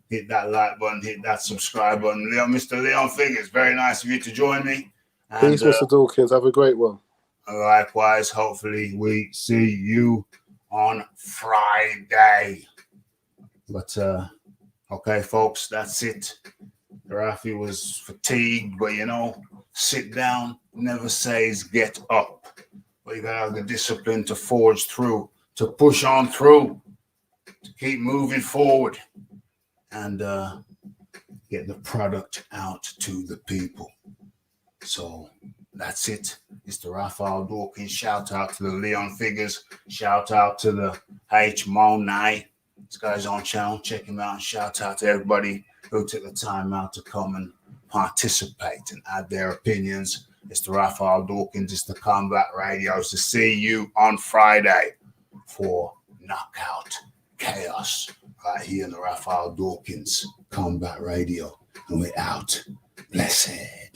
S1: hit that like button, hit that subscribe button. Mr. Leon Figures, very nice of you to join me. And,
S2: Peace, Mr. Dawkins. Have a great one.
S1: Likewise, hopefully we see you on Friday. But okay, folks, that's it. Raphie was fatigued, but sit down never says get up. But you gotta have the discipline to forge through, to push on through, to keep moving forward, and get the product out to the people. So that's it. It's the Raphie Dawkins. Shout out to the Leon Figures. Shout out to the H Monai. This guy's on channel. Check him out. And shout out to everybody who took the time out to come and participate and add their opinions. It's the Raphie Dawkins. It's the Combat Radio. To see you on Friday for Knockout Chaos right here in the Raphie Dawkins Combat Radio. And we're out. Blessed.